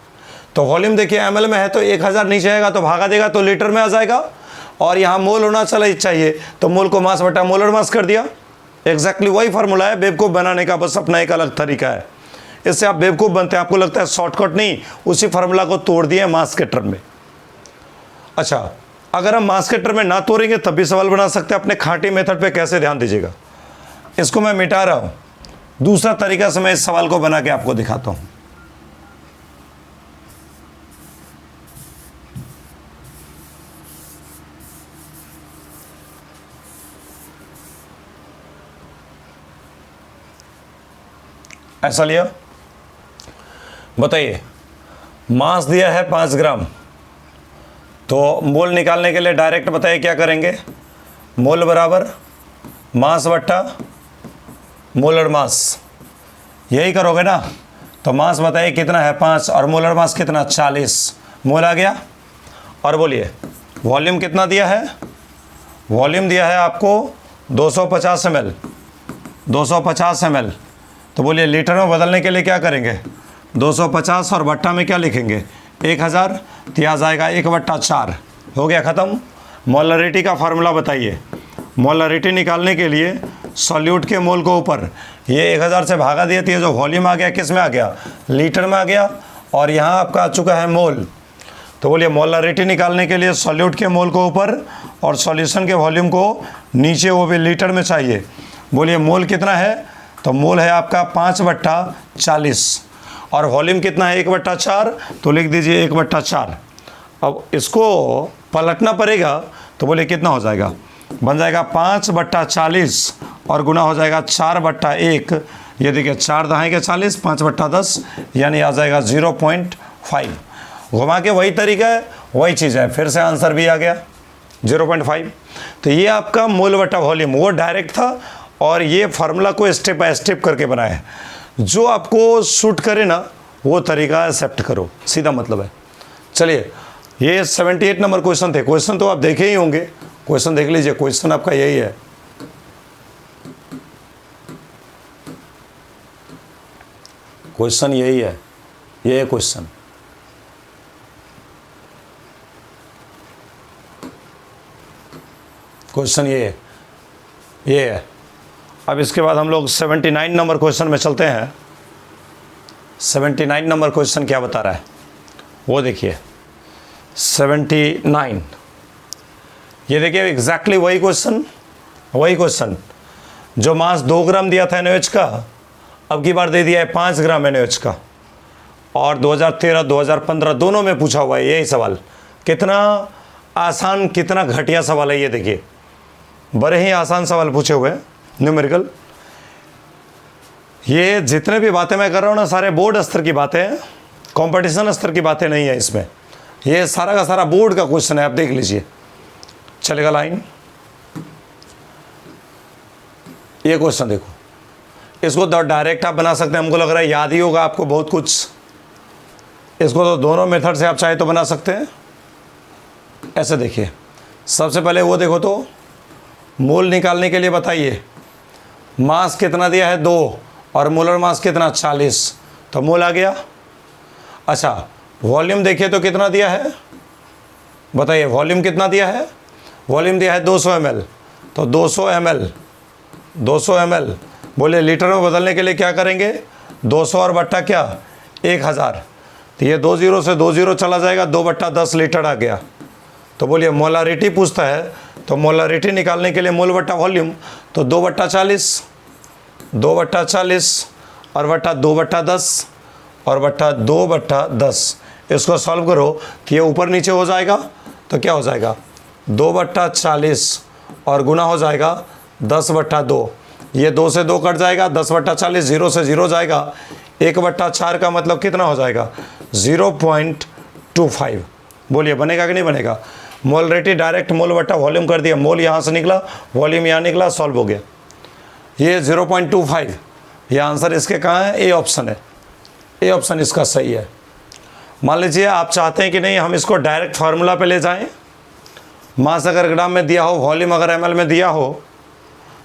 तो वॉल्यूम देखिए ml में है, तो 1000 नीचे आएगा तो भागा देगा तो लीटर में आ जाएगा, और यहाँ मोल होना चाहिए, तो मोल को मास बटा मोलर मास कर दिया। एग्जैक्टली वही फार्मूला है बेवकूफ़ बनाने का, बस अपना एक अलग तरीका है। इससे आप बेवकूफ़ बनते हैं, आपको लगता है शॉर्टकट, नहीं, उसी फार्मूला को तोड़ दिए मास के टर्म में। अच्छा, अगर हम मास के टर्म में ना तोड़ेंगे तब भी सवाल बना सकते हैं। अपने खाँटी मेथड पे कैसे ध्यान दीजिएगा, इसको मैं मिटा रहा हूँ, दूसरा तरीका से मैं इस सवाल को बना के आपको दिखाता हूँ। ऐसा लिया, बताइए मास दिया है 5 ग्राम, तो मोल निकालने के लिए डायरेक्ट बताइए क्या करेंगे, मोल बराबर मास बट्टा मोलर मास, यही करोगे ना। तो मास बताइए कितना है 5, और मोलर मास कितना 40, मोल आ गया। और बोलिए वॉल्यूम कितना दिया है, वॉल्यूम दिया है आपको 250 ml, 250 ml। तो बोलिए लीटर में बदलने के लिए क्या करेंगे, 250 और बट्टा में क्या लिखेंगे 1000, तो आ जाएगा 1/4, हो गया ख़त्म। मोलरिटी का फार्मूला बताइए। मोलरिटी निकालने के लिए सॉल्यूट के मोल को ऊपर ये 1000 से भागा दिए, तो ये जो वॉल्यूम आ गया किस में आ गया, लीटर में आ गया, और यहाँ आपका आ चुका है मोल। तो बोलिए मोलरिटी निकालने के लिए सॉल्यूट के मोल को ऊपर और सॉल्यूशन के वॉल्यूम को नीचे, वो भी लीटर में चाहिए। बोलिए मोल कितना है, तो मोल है आपका 5/40 और वॉल्यूम कितना है 1/4, तो लिख दीजिए 1/4। अब इसको पलटना पड़ेगा, तो बोलिए कितना हो जाएगा, बन जाएगा 5/40 और गुना हो जाएगा 4/1। ये देखिए 4 दहाई के 40, 5/10 यानी आ जाएगा 0.5। घुमा के वही तरीका है, वही चीज़ है, फिर से आंसर भी आ गया 0.5। तो ये आपका मोल बटा वॉल्यूम वो डायरेक्ट था, और ये फार्मूला को स्टेप बाय स्टेप करके बनाया है। जो आपको सूट करे ना वो तरीका एक्सेप्ट करो, सीधा मतलब है। चलिए ये 78 नंबर क्वेश्चन थे। क्वेश्चन तो आप देखे ही होंगे, क्वेश्चन देख लीजिए। क्वेश्चन आपका यही है, क्वेश्चन यही है, ये है क्वेश्चन। क्वेश्चन ये है। अब इसके बाद हम लोग 79 नंबर क्वेश्चन में चलते हैं। 79 नंबर क्वेश्चन क्या बता रहा है वो देखिए। 79 ये देखिए एग्जैक्टली वही क्वेश्चन जो मास 2 ग्राम दिया था NaOH का, अब की बार दे दिया है 5 ग्राम NaOH का, और 2013 2015 दोनों में पूछा हुआ है यही सवाल। कितना आसान कितना घटिया सवाल है ये देखिए, बड़े ही आसान सवाल पूछे हुए हैं न्यूमेरिकल। ये जितने भी बातें मैं कर रहा हूँ ना सारे बोर्ड स्तर की बातें हैं, कंपटीशन स्तर की बातें नहीं है इसमें। ये सारा का सारा बोर्ड का क्वेश्चन है, आप देख लीजिए। चलेगा लाइन, ये क्वेश्चन देखो, इसको तो डायरेक्ट आप बना सकते हैं, हमको लग रहा है याद ही होगा आपको बहुत कुछ। इसको तो दोनों मेथड से आप चाहे तो बना सकते हैं। ऐसे देखिए, सबसे पहले वो देखो तो मोल निकालने के लिए बताइए, मास कितना दिया है 2 और मोलर मास कितना 40, तो मोल आ गया। अच्छा वॉल्यूम देखिए तो कितना दिया है, बताइए वॉल्यूम कितना दिया है, वॉल्यूम दिया है 200 ml, तो 200 ml बोले लीटर में बदलने के लिए क्या करेंगे, 200 और बट्टा क्या 1000, तो ये 2 0 से 2 0 चला जाएगा, 2/10 लीटर आ गया। तो बोलिए मोलारिटी पूछता है, तो मोलारिटी निकालने के लिए मोल बट्टा वॉल्यूम, तो 2/40 और बट्टा 2/10 और बट्टा 2/10। इसको सॉल्व करो कि ये ऊपर नीचे हो जाएगा, तो क्या हो जाएगा 2/40 और गुना हो जाएगा 10/2। ये 2 से 2 कट जाएगा, 10/40 0 से 0 जाएगा, 1/4 का मतलब कितना हो जाएगा 0.25। बोलिए बनेगा कि नहीं बनेगा। मोलरिटी डायरेक्ट मोल बट्टा वॉल्यूम कर दिया, मोल यहाँ से निकला, वॉल्यूम यहाँ निकला, सॉल्व हो गया। ये 0.25, ये आंसर इसके कहाँ है, ए ऑप्शन है, ए ऑप्शन इसका सही है। मान लीजिए आप चाहते हैं कि नहीं हम इसको डायरेक्ट फार्मूला पे ले जाएं, मास अगर ग्राम में दिया हो, वॉल्यूम अगर ml में दिया हो,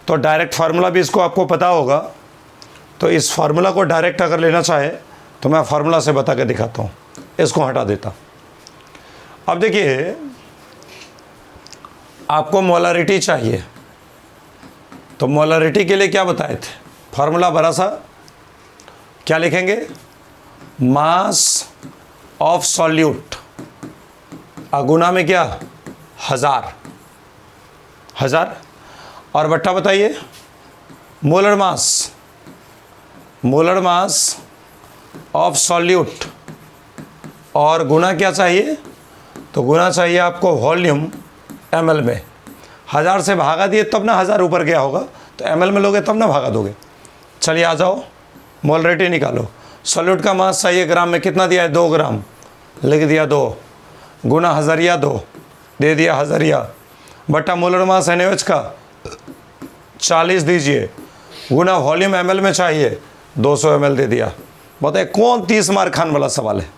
तो डायरेक्ट फार्मूला भी इसको आपको पता होगा। तो इस फार्मूला को डायरेक्ट अगर लेना चाहे तो मैं फार्मूला से बता के दिखाता हूँ, इसको हटा देता। अब देखिए आपको मोलारिटी चाहिए, तो मोलारिटी के लिए क्या बताए थे, फार्मूला बड़ा सा क्या लिखेंगे, मास ऑफ सॉल्यूट अगुना में क्या 1000 और बट्टा बताइए मोलर मास ऑफ सॉल्यूट, और गुना क्या चाहिए, तो गुना चाहिए आपको वॉल्यूम ml में। 1000 से भागा दिए तब ना 1000 ऊपर गया होगा, तो ml में लोगे तब ना भागा दोगे। चलिए आ जाओ, मोलरिटी निकालो। सॉल्यूट का मास चाहिए ग्राम में, कितना दिया है 2 ग्राम, लिख दिया 2, गुना 1000 दे दिया 1000, बटा मोलर मास NaOH का 40 दीजिए, गुना वॉल्यूम ml में चाहिए 200 ml दे दिया। बताइए कौन 30 मार्क खान वाला सवाल है।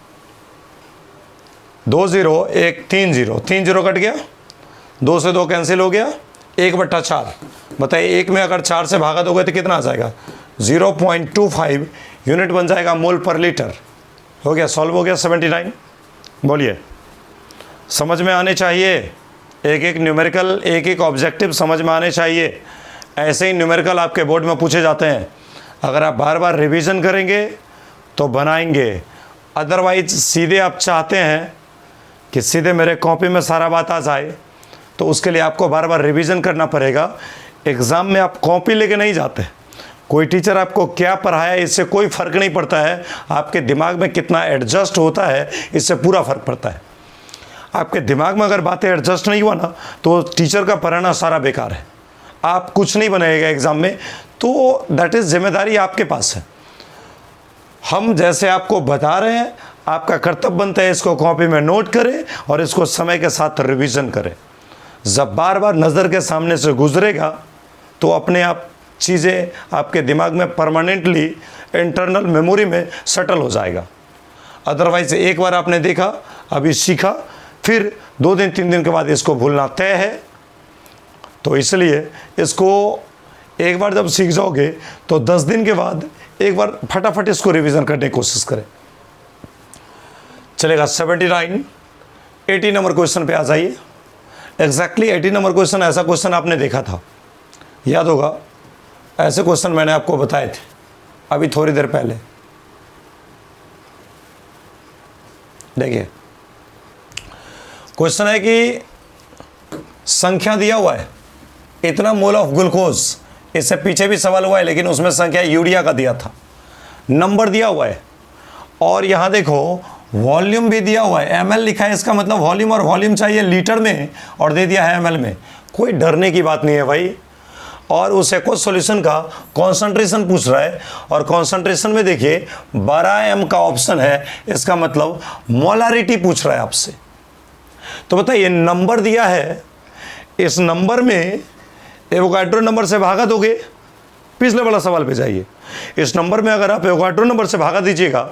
2 0 1 3 0, 3 0 कट गया, 2 से 2 कैंसिल हो गया, 1/4। बताइए 1 में अगर 4 से भागा दोगे तो कितना आ जाएगा 0.25 यूनिट बन जाएगा मोल पर लीटर। हो गया, सॉल्व हो गया 79। बोलिए समझ में आने चाहिए, एक एक न्यूमेरिकल, एक एक ऑब्जेक्टिव समझ में आने चाहिए। ऐसे ही न्यूमेरिकल आपके बोर्ड में पूछे जाते हैं। अगर आप बार बार रिवीजन करेंगे तो बनाएंगे, अदरवाइज सीधे आप चाहते हैं कि सीधे मेरे कॉपी में सारा बात आ जाए, तो उसके लिए आपको बार बार रिवीजन करना पड़ेगा। एग्ज़ाम में आप कॉपी लेके नहीं जाते। कोई टीचर आपको क्या पढ़ाया इससे कोई फ़र्क नहीं पड़ता है, आपके दिमाग में कितना एडजस्ट होता है इससे पूरा फ़र्क पड़ता है। आपके दिमाग में अगर बातें एडजस्ट नहीं हुआ ना तो टीचर का पढ़ाना सारा बेकार है, आप कुछ नहीं बनेगा एग्ज़ाम में। तो दैट इज़ जिम्मेदारी आपके पास है। हम जैसे आपको बता रहे हैं, आपका कर्तव्य बनता है इसको कॉपी में नोट करें और इसको समय के साथ रिवीजन करें। जब बार बार नज़र के सामने से गुजरेगा तो अपने आप चीज़ें आपके दिमाग में परमानेंटली इंटरनल मेमोरी में सेटल हो जाएगा। अदरवाइज एक बार आपने देखा, अभी सीखा, फिर 2 दिन 3 दिन के बाद इसको भूलना तय है। तो इसलिए इसको एक बार जब सीख जाओगे तो 10 दिन के बाद एक बार फटाफट इसको रिवीजन करने की कोशिश करें। चलेगा। 79 80 नंबर क्वेश्चन पे आ जाइए। एग्जैक्टली 80 नंबर क्वेश्चन ऐसा क्वेश्चन आपने देखा था, याद होगा। ऐसे क्वेश्चन मैंने आपको बताए थे अभी थोड़ी देर पहले। देखिए क्वेश्चन है कि संख्या दिया हुआ है इतना मोल ऑफ ग्लूकोज, इससे पीछे भी सवाल हुआ है लेकिन उसमें संख्या यूरिया का दिया था। नंबर दिया हुआ है और यहाँ देखो वॉल्यूम भी दिया हुआ है, ml लिखा है, इसका मतलब वॉल्यूम, और वॉल्यूम चाहिए लीटर में और दे दिया है ml में। कोई डरने की बात नहीं है भाई। और उस एक्वा सॉल्यूशन का कॉन्सेंट्रेशन पूछ रहा है और कॉन्सेंट्रेशन में देखिए 12m का ऑप्शन है, इसका मतलब मोलारिटी पूछ रहा है आपसे। तो बताइए नंबर दिया है, इस नंबर में एवोगाड्रो नंबर से भागा दोगे, पिछले वाला सवाल पे जाइए। इस नंबर में अगर आप एवोगाड्रो नंबर से भागा दीजिएगा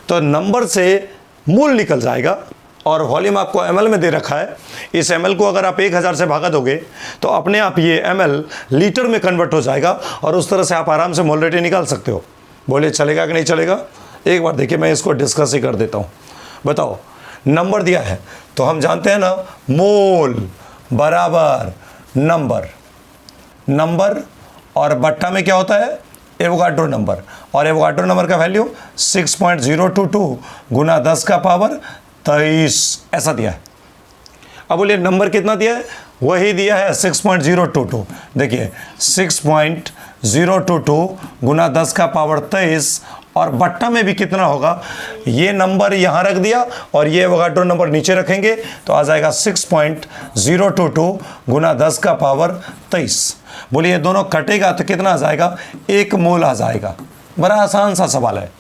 तो नंबर से मूल निकल जाएगा और वॉल्यूम आपको ml में दे रखा है। इस ml को अगर आप 1000 से भागा दोगे तो अपने आप ये ml लीटर में कन्वर्ट हो जाएगा और उस तरह से आप आराम से मोलरिटी निकाल सकते हो। बोले चलेगा कि नहीं चलेगा? एक बार देखिए, मैं इसको डिस्कस ही कर देता हूँ। बताओ, नंबर दिया है तो हम जानते हैं ना, मोल बराबर नंबर, नंबर और बट्टा में क्या होता है, एवोगाड्रो नंबर, और एवोगाड्रो नंबर का वैल्यू 6.022 गुना 10 का पावर 23 ऐसा दिया है। अब बोलिए नंबर कितना दिया है? वही दिया है 6.022। देखिए 6.022 गुना 10 का पावर 23 और बट्टा में भी कितना होगा, ये नंबर यहाँ रख दिया और ये एवोगाड्रो नंबर नीचे रखेंगे तो आ जाएगा 6.022 गुना 10 का पावर 23। बोलिए दोनों कटेगा तो कितना आ जाएगा, 1 मोल आ जाएगा। बड़ा आसान सा सवाल है।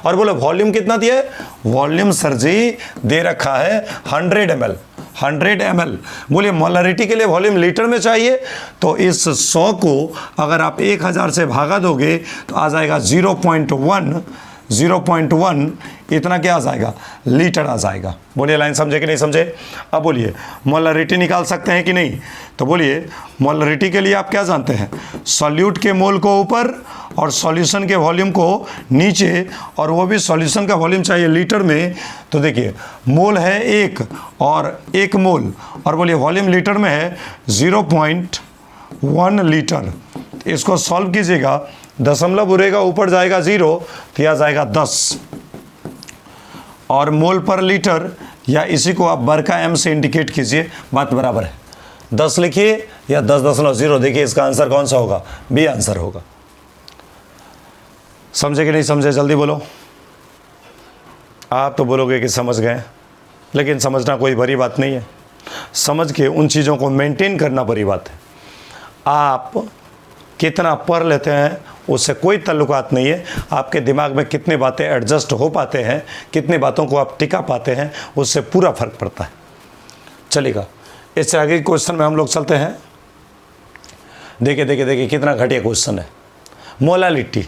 और बोले वॉल्यूम कितना दिया है? वॉल्यूम सर जी दे रखा है 100 ml, 100 ml। बोलिए मोलरिटी के लिए वॉल्यूम लीटर में चाहिए तो इस 100 को अगर आप 1000 से भागा दोगे तो आ जाएगा 0.1 इतना क्या आ जाएगा, लीटर आ जाएगा। बोलिए लाइन समझे कि नहीं समझे? अब बोलिए मोलरिटी निकाल सकते हैं कि नहीं? तो बोलिए मोलरिटी के लिए आप क्या जानते हैं, सॉल्यूट के मोल को ऊपर और सॉल्यूशन के वॉल्यूम को नीचे, और वो भी सॉल्यूशन का वॉल्यूम चाहिए लीटर में। तो देखिए मोल है 1 और 1 मोल, और बोलिए वॉल्यूम लीटर में है 0.1 लीटर। इसको सॉल्व कीजिएगा, दशमलव उड़ेगा ऊपर जाएगा 0 तो आ जाएगा 10, और मोल पर लीटर या इसी को आप बड़का m से इंडिकेट कीजिए, बात बराबर है। 10 लिखिए या 10.0, देखिए इसका आंसर कौन सा होगा, बी आंसर होगा। समझे कि नहीं समझे? जल्दी बोलो। आप तो बोलोगे कि समझ गए, लेकिन समझना कोई बड़ी बात नहीं है। समझ के उन चीज़ों को मेंटेन करना बड़ी बात है। आप कितना पढ़ लेते हैं उससे कोई ताल्लुकात नहीं है, आपके दिमाग में कितनी बातें एडजस्ट हो पाते हैं, कितनी बातों को आप टिका पाते हैं, उससे पूरा फर्क पड़ता है। चलेगा, इससे आगे क्वेश्चन में हम लोग चलते हैं। देखिए देखिए देखिए कितना घटिया क्वेश्चन है। मोलालिटी,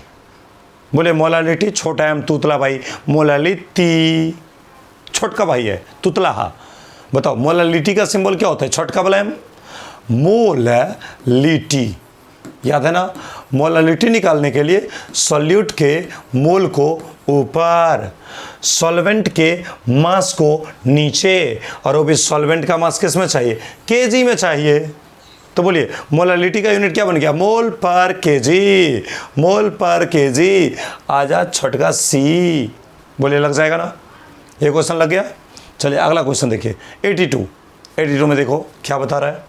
बोले मोलालिटी छोटा एम तुतला भाई, मोलालिटी छोटका भाई है, तुतला हा। बताओ मोलालिटी का सिंबल क्या होता है, छोटका वाला एम, मोलालिटी, याद है ना? मोलालिटी निकालने के लिए सॉल्यूट के मोल को ऊपर, सॉल्वेंट के मास को नीचे, और वो भी सॉल्वेंट का मास किस में चाहिए, केजी में चाहिए। तो बोलिए मोलालिटी का यूनिट क्या बन गया, मोल पर केजी, मोल पर केजी। आजा छोटका सी, बोलिए लग जाएगा ना, ये क्वेश्चन लग गया। चलिए अगला क्वेश्चन देखिए 82 में देखो क्या बता रहा है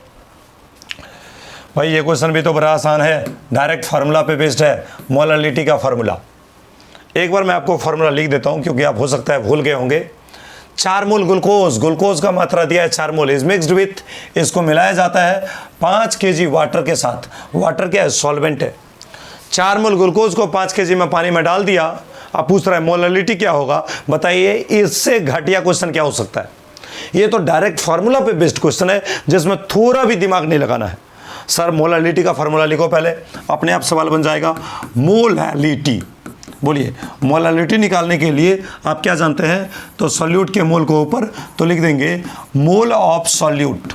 भाई। ये क्वेश्चन भी तो बड़ा आसान है, डायरेक्ट फार्मूला पे बेस्ड है, मोलालिटी का फार्मूला। एक बार मैं आपको फार्मूला लिख देता हूं क्योंकि आप हो सकता है भूल गए होंगे। 4 मोल ग्लूकोज, ग्लूकोज का मात्रा दिया है 4 मोल, इज मिक्स्ड विथ, इसको मिलाया जाता है 5 केजी वाटर के साथ। वाटर क्या है, सॉल्वेंट है। 4 मोल ग्लूकोज को 5 केजी में पानी में डाल दिया। आप पूछ रहे हैं मोलालिटी क्या होगा, बताइए इससे घटिया क्वेश्चन क्या हो सकता है। ये तो डायरेक्ट फार्मूला पे बेस्ड क्वेश्चन है जिसमें थोड़ा भी दिमाग नहीं लगाना है। सर मोलालिटी का फार्मूला लिखो पहले, अपने आप सवाल बन जाएगा। मोलालिटी, बोलिए मोलालिटी निकालने के लिए आप क्या जानते हैं, तो सॉल्यूट के मोल को ऊपर तो लिख देंगे मोल ऑफ सॉल्यूट,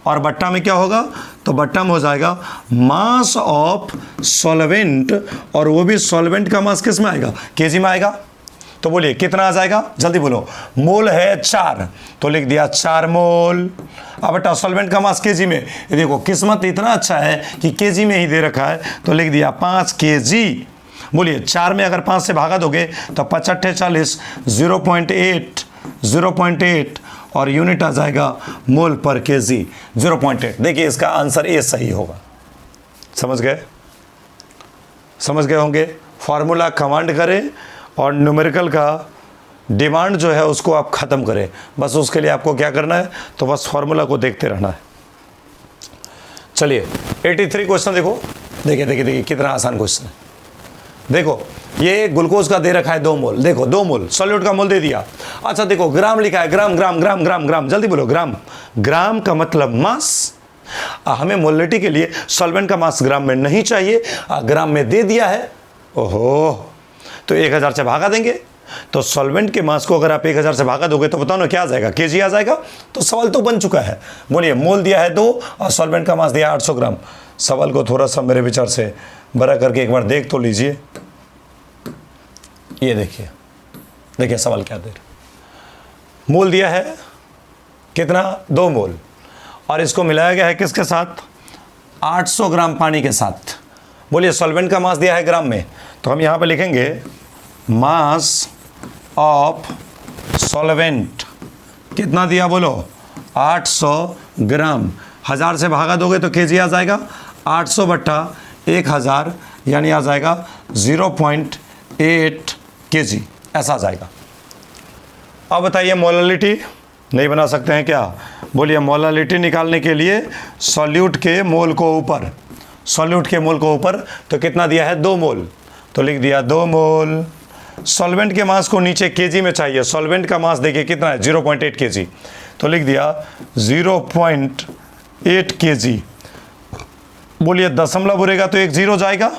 और बट्टा में क्या होगा, तो बट्टा में हो जाएगा मास ऑफ सॉल्वेंट, और वो भी सॉल्वेंट का मास किस में आएगा, केजी में आएगा। तो बोलिए कितना आ जाएगा, जल्दी बोलो। मोल है 4 तो लिख दिया 4 मोल। अब बेटा सॉल्वेंट का मास केजी में, ये देखो किस्मत इतना अच्छा है कि केजी में ही दे रखा है, तो लिख दिया 5 केजी। बोलिए 4 में अगर 5 से भागा दोगे तो 5 × 40, 0.8 और यूनिट आ जाएगा मोल पर केजी 0.8। देखिए इसका आंसर ए सही होगा। समझ गए होंगे। फार्मूला कमांड करें और न्यूमेरिकल का डिमांड जो है उसको आप ख़त्म करें। बस उसके लिए आपको क्या करना है, तो बस फार्मूला को देखते रहना है। चलिए 83 क्वेश्चन देखो, देखिए कितना आसान क्वेश्चन है। देखो ये ग्लूकोज का दे रखा है 2 मोल, देखो 2 मोल, सॉल्यूट का मोल दे दिया। अच्छा देखो ग्राम लिखा है, ग्राम ग्राम ग्राम ग्राम ग्राम, जल्दी बोलो ग्राम। ग्राम का मतलब मास। हमें मोलालिटी के लिए सॉल्वेंट का मास ग्राम में नहीं चाहिए, ग्राम में दे दिया है। ओहो, तो 1000 से भागा देंगे, तो सॉल्वेंट के मास को अगर आप 1000 से भागा दोगे तो बताओ ना क्या आ जाएगा, केजी आ जाएगा। तो सवाल तो बन चुका है। बोलिए मोल दिया है 2 और सॉल्वेंट का मास दिया 800 ग्राम। सवाल को थोड़ा सा मेरे विचार से बड़ा करके एक बार देख तो लीजिए। ये देखिए सवाल क्या दे रहा, मोल दिया है कितना, 2 मोल, और इसको मिलाया गया है किसके साथ, 800 ग्राम पानी के साथ। बोलिए सॉल्वेंट का मास दिया है ग्राम में, तो हम यहाँ पे लिखेंगे मास ऑफ सॉल्वेंट कितना दिया, बोलो 800 ग्राम। 1000 से भागा दोगे तो केजी आ जाएगा, 800 बट्टा 1000 यानी आ जाएगा 0.8 केजी, ऐसा आ जाएगा। अब बताइए मोलालिटी नहीं बना सकते हैं क्या, बोलिए मोलालिटी निकालने के लिए सॉल्यूट के मोल को ऊपर, सॉल्यूट के मोल को ऊपर तो कितना दिया है, 2 मोल, तो लिख दिया 2 मोल। सॉल्वेंट के मास को नीचे केजी में चाहिए, सॉल्वेंट का मास देखिए कितना है, 0.8 केजी, तो लिख दिया 0.8 केजी। बोलिए दशमलव उड़ेगा तो 1 0 जाएगा,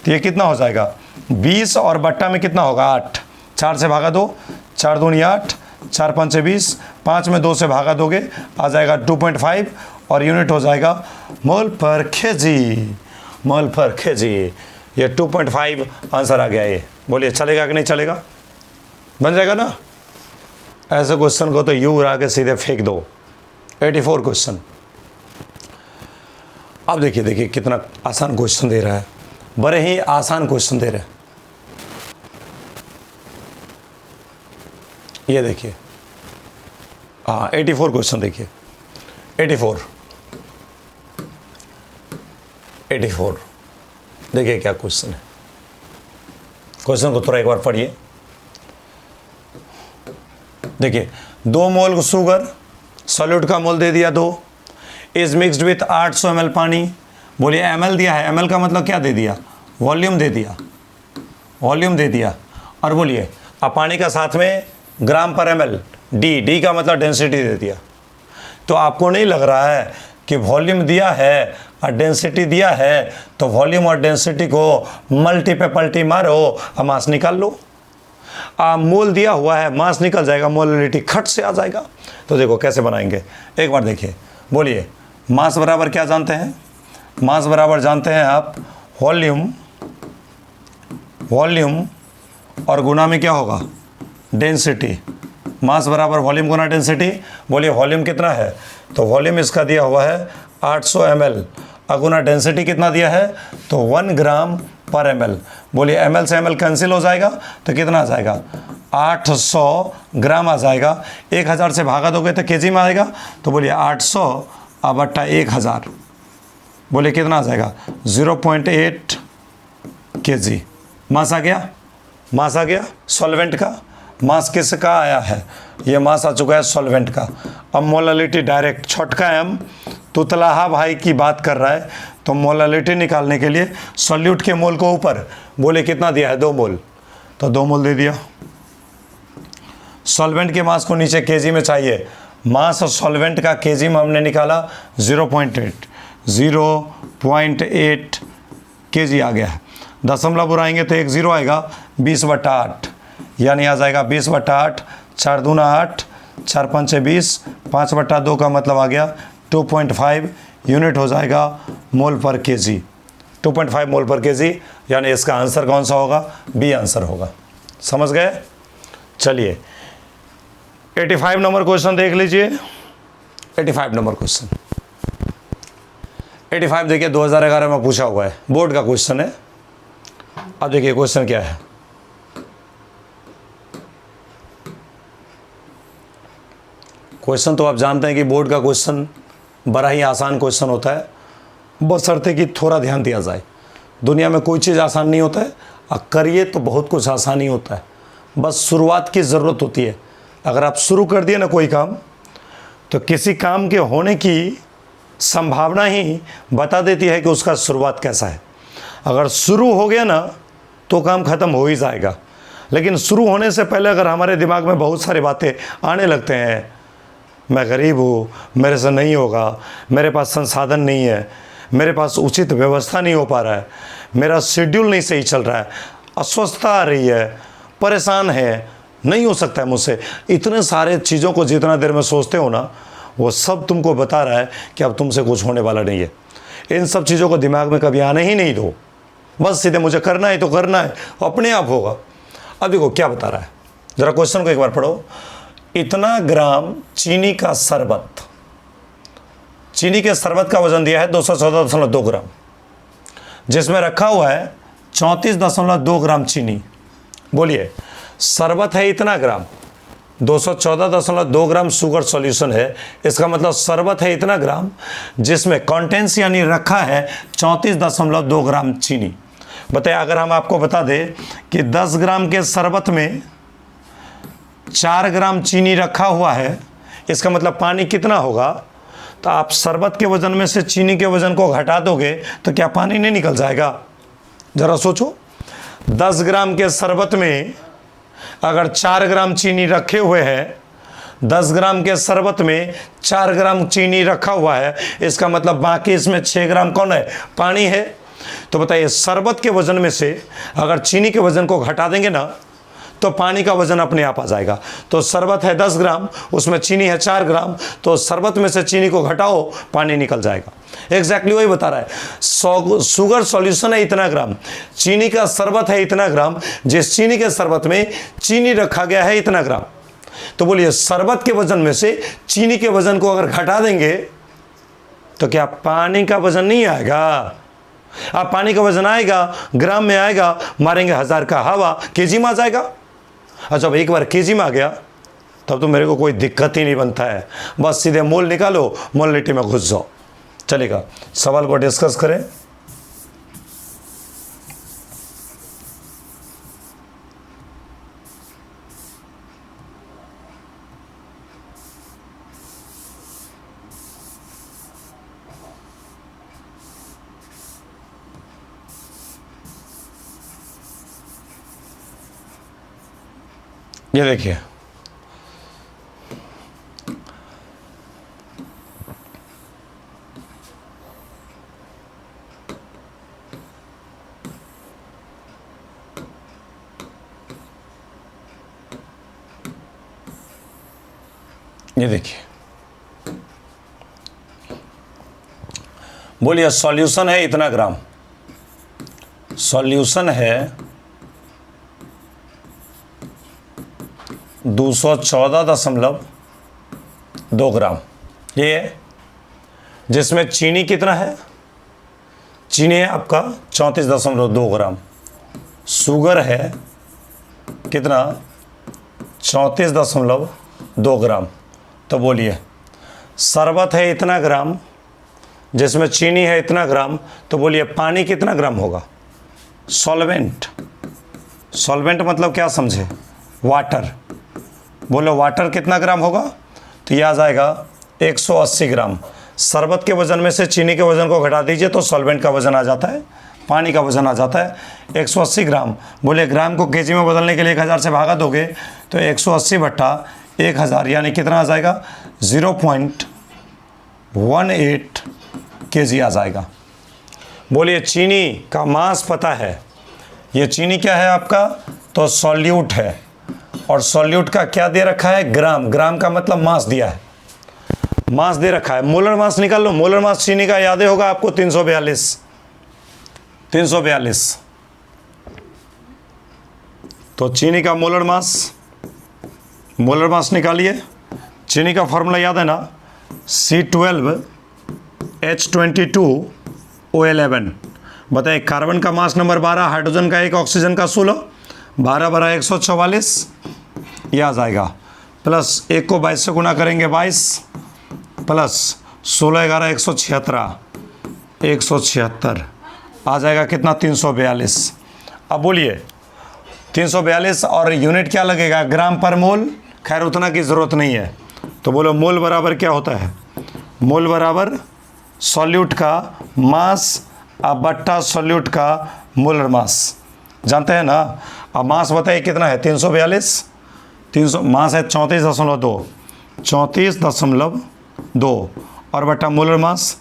तो ये कितना हो जाएगा 20, और बट्टा में कितना होगा 8। 4 से भागा दो, 4 दूनी 8, 4 5 20, 5 में 2 से भागा दोगे आ जाएगा 2.5, और यूनिट हो जाएगा मोल पर केजी, मोल पर केजी। ये 2.5 आंसर आ गया ये। बोलिए चलेगा कि नहीं चलेगा, बन जाएगा ना। ऐसे क्वेश्चन को तो यू उड़ा के सीधे फेंक दो। 84 क्वेश्चन। अब देखिए कितना आसान क्वेश्चन दे रहा है, बड़े ही आसान क्वेश्चन दे रहे हैं। ये देखिए, हाँ 84 क्वेश्चन देखिए, 84 देखिए क्या क्वेश्चन है। क्वेश्चन को थोड़ा एक बार पढ़िए। देखिए 2 मोल शुगर, सॉल्यूट का मोल दे दिया 2, इज मिक्सड विथ 800 ml पानी। बोलिए ml दिया है, ml का मतलब क्या दे दिया, वॉल्यूम दे दिया, वॉल्यूम दे दिया। और बोलिए अब पानी का साथ में ग्राम पर ml, डी का मतलब डेंसिटी दे दिया। तो आपको नहीं लग रहा है कि वॉल्यूम दिया है और डेंसिटी दिया है, तो वॉल्यूम और डेंसिटी को मल्टी पे पल्टी मारो और मास निकाल लो। मोल दिया हुआ है, मास निकल जाएगा, मोलालिटी खट से आ जाएगा। तो देखो कैसे बनाएंगे, एक बार देखिए। बोलिए मास बराबर क्या जानते हैं, मास बराबर जानते हैं आप वॉल्यूम और गुना में क्या होगा, डेंसिटी, मास बराबर वॉल्यूम गुना डेंसिटी। बोलिए वॉल्यूम कितना है, तो वॉल्यूम इसका दिया हुआ है 800 ml, अगुना डेंसिटी कितना दिया है, तो 1 ग्राम पर ml। बोलिए ml से ml कैंसिल हो जाएगा तो कितना आ जाएगा, 800 ग्राम आ जाएगा। 1000 से भागा दोगे तो केजी में आएगा, तो बोलिए 800 बट्टा 1000, बोलिए कितना आ जाएगा, 0.8 kg। मास आ गया, मास आ गया सॉल्वेंट का। मास किसका आया है, ये मास आ चुका है सॉल्वेंट का। अब मोलालिटी डायरेक्ट, छोटका एम तुतलाहा भाई की बात कर रहा है, तो मोलालिटी निकालने के लिए सॉल्यूट के मोल को ऊपर, बोले कितना दिया है, 2 मोल, तो 2 मोल दे दिया। सॉल्वेंट के मास को नीचे केजी में चाहिए, मास और सॉल्वेंट का केजी में हमने निकाला 0.8 केजी आ गया है। दशमलव बुराएंगे तो 1 0 आएगा, 20/8 यानी आ जाएगा 20/8, 4 दूना 8, 4 5 20, 5/2 का मतलब आ गया 2.5 यूनिट हो जाएगा मोल पर केजी, 2.5 मोल पर केजी, यानी इसका आंसर कौन सा होगा, बी आंसर होगा। समझ गए। चलिए 85 नंबर क्वेश्चन देख लीजिए। 85 नंबर क्वेश्चन, 85 देखिए 2011 में पूछा हुआ है, बोर्ड का क्वेश्चन है। अब देखिए क्वेश्चन क्या है, क्वेश्चन तो आप जानते हैं कि बोर्ड का क्वेश्चन बड़ा ही आसान क्वेश्चन होता है, बशर्ते कि थोड़ा ध्यान दिया जाए। दुनिया में कोई चीज़ आसान नहीं होता है, और करिए तो बहुत कुछ आसान ही होता है, बस शुरुआत की ज़रूरत होती है। अगर आप शुरू कर दिए ना कोई काम, तो किसी काम के होने की संभावना ही बता देती है कि उसका शुरुआत कैसा है। अगर शुरू हो गया ना तो काम ख़त्म हो ही जाएगा, लेकिन शुरू होने से पहले अगर हमारे दिमाग में बहुत सारी बातें आने लगते हैं, मैं गरीब हूँ, मेरे से नहीं होगा, मेरे पास संसाधन नहीं है, मेरे पास उचित व्यवस्था नहीं हो पा रहा है, मेरा शेड्यूल नहीं सही चल रहा है, अस्वस्थता आ रही है, परेशान है, नहीं हो सकता है मुझसे, इतने सारे चीज़ों को जितना देर में सोचते हो ना, वो सब तुमको बता रहा है कि अब तुमसे कुछ होने वाला नहीं है। इन सब चीज़ों को दिमाग में कभी आने ही नहीं दो, बस सीधे मुझे करना है तो करना है, अपने आप होगा। अब देखो क्या बता रहा है, ज़रा क्वेश्चन को एक बार पढ़ो। इतना ग्राम चीनी का शरबत, चीनी के शरबत का वजन दिया है 214.2 ग्राम, जिसमें रखा हुआ है 34.2 ग्राम चीनी। बोलिए शरबत है इतना ग्राम, 214.2 ग्राम शुगर सॉल्यूशन है, इसका मतलब शरबत है इतना ग्राम जिसमें कंटेंस यानी रखा है 34.2 ग्राम चीनी। बताइए अगर हम आपको बता दें कि 10 ग्राम के शरबत में 4 ग्राम चीनी रखा हुआ है, इसका मतलब पानी कितना होगा, तो आप शरबत के वजन में से चीनी के वजन को घटा दोगे तो क्या पानी नहीं निकल जाएगा। ज़रा सोचो, 10 ग्राम के शरबत में अगर 4 ग्राम चीनी रखे हुए हैं, 10 ग्राम के शरबत में 4 ग्राम चीनी रखा हुआ है, इसका मतलब बाकी इसमें 6 ग्राम कौन है, पानी है। तो बताइए शरबत के वजन में से अगर चीनी के वजन को घटा देंगे ना तो पानी का वजन अपने आप आ जाएगा। तो शरबत है 10 ग्राम, उसमें चीनी है 4 ग्राम, तो शरबत में से चीनी को घटाओ, पानी निकल जाएगा। एग्जैक्टली वही बता रहा है। शुगर सॉल्यूशन है इतना ग्राम, चीनी का शरबत है इतना ग्राम, जिस चीनी के शरबत में चीनी रखा गया है इतना ग्राम। तो बोलिए शरबत के वजन में से चीनी के वजन को अगर घटा देंगे तो क्या पानी का वजन नहीं आएगा। अब पानी का वजन आएगा, ग्राम में आएगा, मारेंगे 1000 का हवा, केजी में आ जाएगा। अच्छा जब एक बार केजी में आ गया तब तो मेरे को कोई दिक्कत ही नहीं बनता है, बस सीधे मोल निकालो, मोलिटी में घुस जाओ। चलेगा, सवाल को डिस्कस करें। ये देखिए ये देखिए, बोलिए सॉल्यूशन है इतना ग्राम, सॉल्यूशन है 214.2 ग्राम ये है, जिसमें चीनी कितना है, चीनी है आपका 34.2 ग्राम, शुगर है कितना 34.2 ग्राम। तो बोलिए शरबत है इतना ग्राम, जिसमें चीनी है इतना ग्राम, तो बोलिए पानी कितना ग्राम होगा। सॉल्वेंट, सॉल्वेंट मतलब क्या समझे, वाटर। बोलो वाटर कितना ग्राम होगा, तो यह आ जाएगा 180 ग्राम। शरबत के वज़न में से चीनी के वज़न को घटा दीजिए तो सॉल्वेंट का वज़न आ जाता है, पानी का वज़न आ जाता है 180 ग्राम। बोले ग्राम को केजी में बदलने के लिए 1000 से भागा दोगे तो 180 बट्टा 1000 यानी कितना आ जाएगा 0.18 केजी आ जाएगा। बोलिए चीनी का मास पता है, ये चीनी क्या है आपका, तो सॉल्यूट है, और सॉल्यूट का क्या दे रखा है, ग्राम। ग्राम का मतलब मास दिया है, मास दे रखा है। मोलर मास निकाल लो, मोलर मास चीनी का याद होगा आपको 342। तो चीनी का मोलर मास निकालिए। चीनी का फॉर्मूला याद है ना, C12H22O11। बताइए कार्बन का मास नंबर 12, हाइड्रोजन का 1, ऑक्सीजन का 16, 12 बरा 144 यह आ जाएगा। प्लस 1 को 22 से गुना करेंगे 22, प्लस 16 11 176 आ जाएगा कितना 342। अब बोलिए 342 और यूनिट क्या लगेगा, ग्राम पर मोल। खैर उतना की ज़रूरत नहीं है, तो बोलो मोल बराबर क्या होता है, मोल बराबर सॉल्यूट का मास अब बट्टा सॉल्यूट का मोलर मास। जानते हैं ना। अब मास बताइए कितना है 342, मास है 34.2 और बट्टा मोलर मास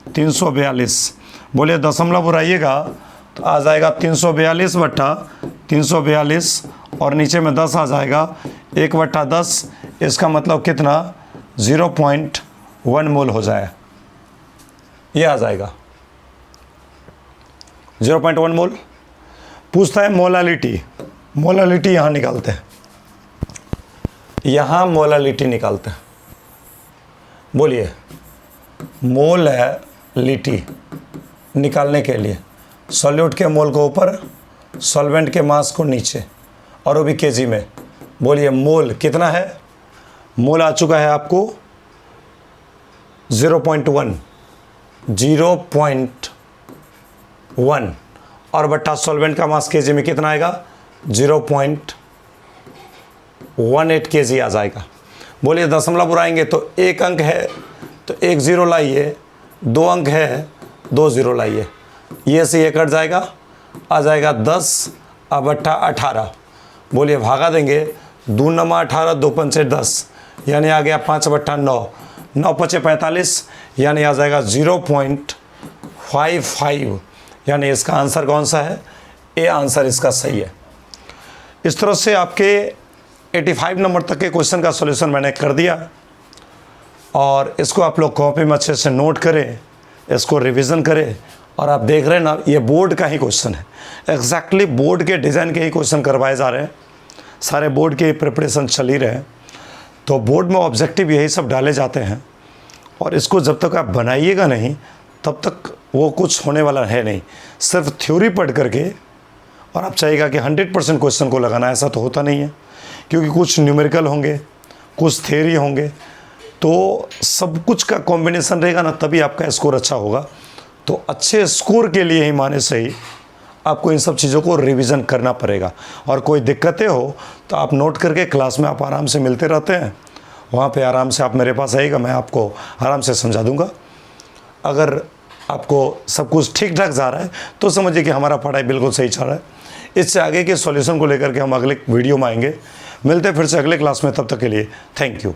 342। बोलिए दशमलव उड़ाइएगा तो आ जाएगा 342 बट्टा 342 और नीचे में 10 आ जाएगा 1/10। इसका मतलब कितना 0.1 मोल हो जाए, ये आ जाएगा 0.1 मोल। पूछता है मोलालिटी, मोलालिटी यहाँ निकालते हैं, यहाँ मोलालिटी निकालते हैं। बोलिए मोलालिटी निकालने के लिए सॉल्यूट के मोल को ऊपर, सॉल्वेंट के मास को नीचे, और वो भी केजी में। बोलिए मोल कितना है, मोल आ चुका है आपको 0.1 और बट्टा सॉल्वेंट का मास केजी में कितना आएगा 0.18 केजी आ जाएगा। बोलिए दशमलव उड़ाएंगे तो एक अंक है तो 1 0 लाइए, 2 अंक है 2 0 लाइए, ये से ये कट जाएगा, आ जाएगा 10 अब बट्टा 18। बोलिए भागा देंगे 2 नमा 18, 2 पंचे 10 यानी आ गया 5/9, 9 पचे 45 यानी आ जाएगा 0.55 यानी इसका आंसर कौन सा है, ए आंसर इसका सही है। इस तरह से आपके 85 नंबर तक के क्वेश्चन का सॉल्यूशन मैंने कर दिया और इसको आप लोग कॉपी में अच्छे से नोट करें, इसको रिवीजन करें। और आप देख रहे हैं ना ये बोर्ड का ही क्वेश्चन है, एग्जैक्टली बोर्ड के डिज़ाइन के ही क्वेश्चन करवाए जा रहे हैं, सारे बोर्ड के प्रिपरेशन चल ही रहे हैं। तो बोर्ड में ऑब्जेक्टिव यही सब डाले जाते हैं और इसको जब तक आप बनाइएगा नहीं तब तक वो कुछ होने वाला है नहीं। सिर्फ थ्योरी पढ़ करके और आप चाहिएगा कि 100% क्वेश्चन को लगाना, ऐसा तो होता नहीं है, क्योंकि कुछ न्यूमेरिकल होंगे, कुछ थ्योरी होंगे, तो सब कुछ का कॉम्बिनेशन रहेगा ना, तभी आपका स्कोर अच्छा होगा। तो अच्छे स्कोर के लिए ही माने सही आपको इन सब चीज़ों को रिवीजन करना पड़ेगा। और कोई दिक्कतें हो तो आप नोट करके क्लास में आप आराम से मिलते रहते हैं, वहाँ पे आराम से आप मेरे पास आइएगा, मैं आपको आराम से समझा दूँगा। अगर आपको सब कुछ ठीक ठाक जा रहा है तो समझिए कि हमारा पढ़ाई बिल्कुल सही चल रहा है। इससे आगे के सॉल्यूशन को लेकर के हम अगले वीडियो में आएंगे। मिलते हैं फिर से अगले क्लास में, तब तक के लिए थैंक यू।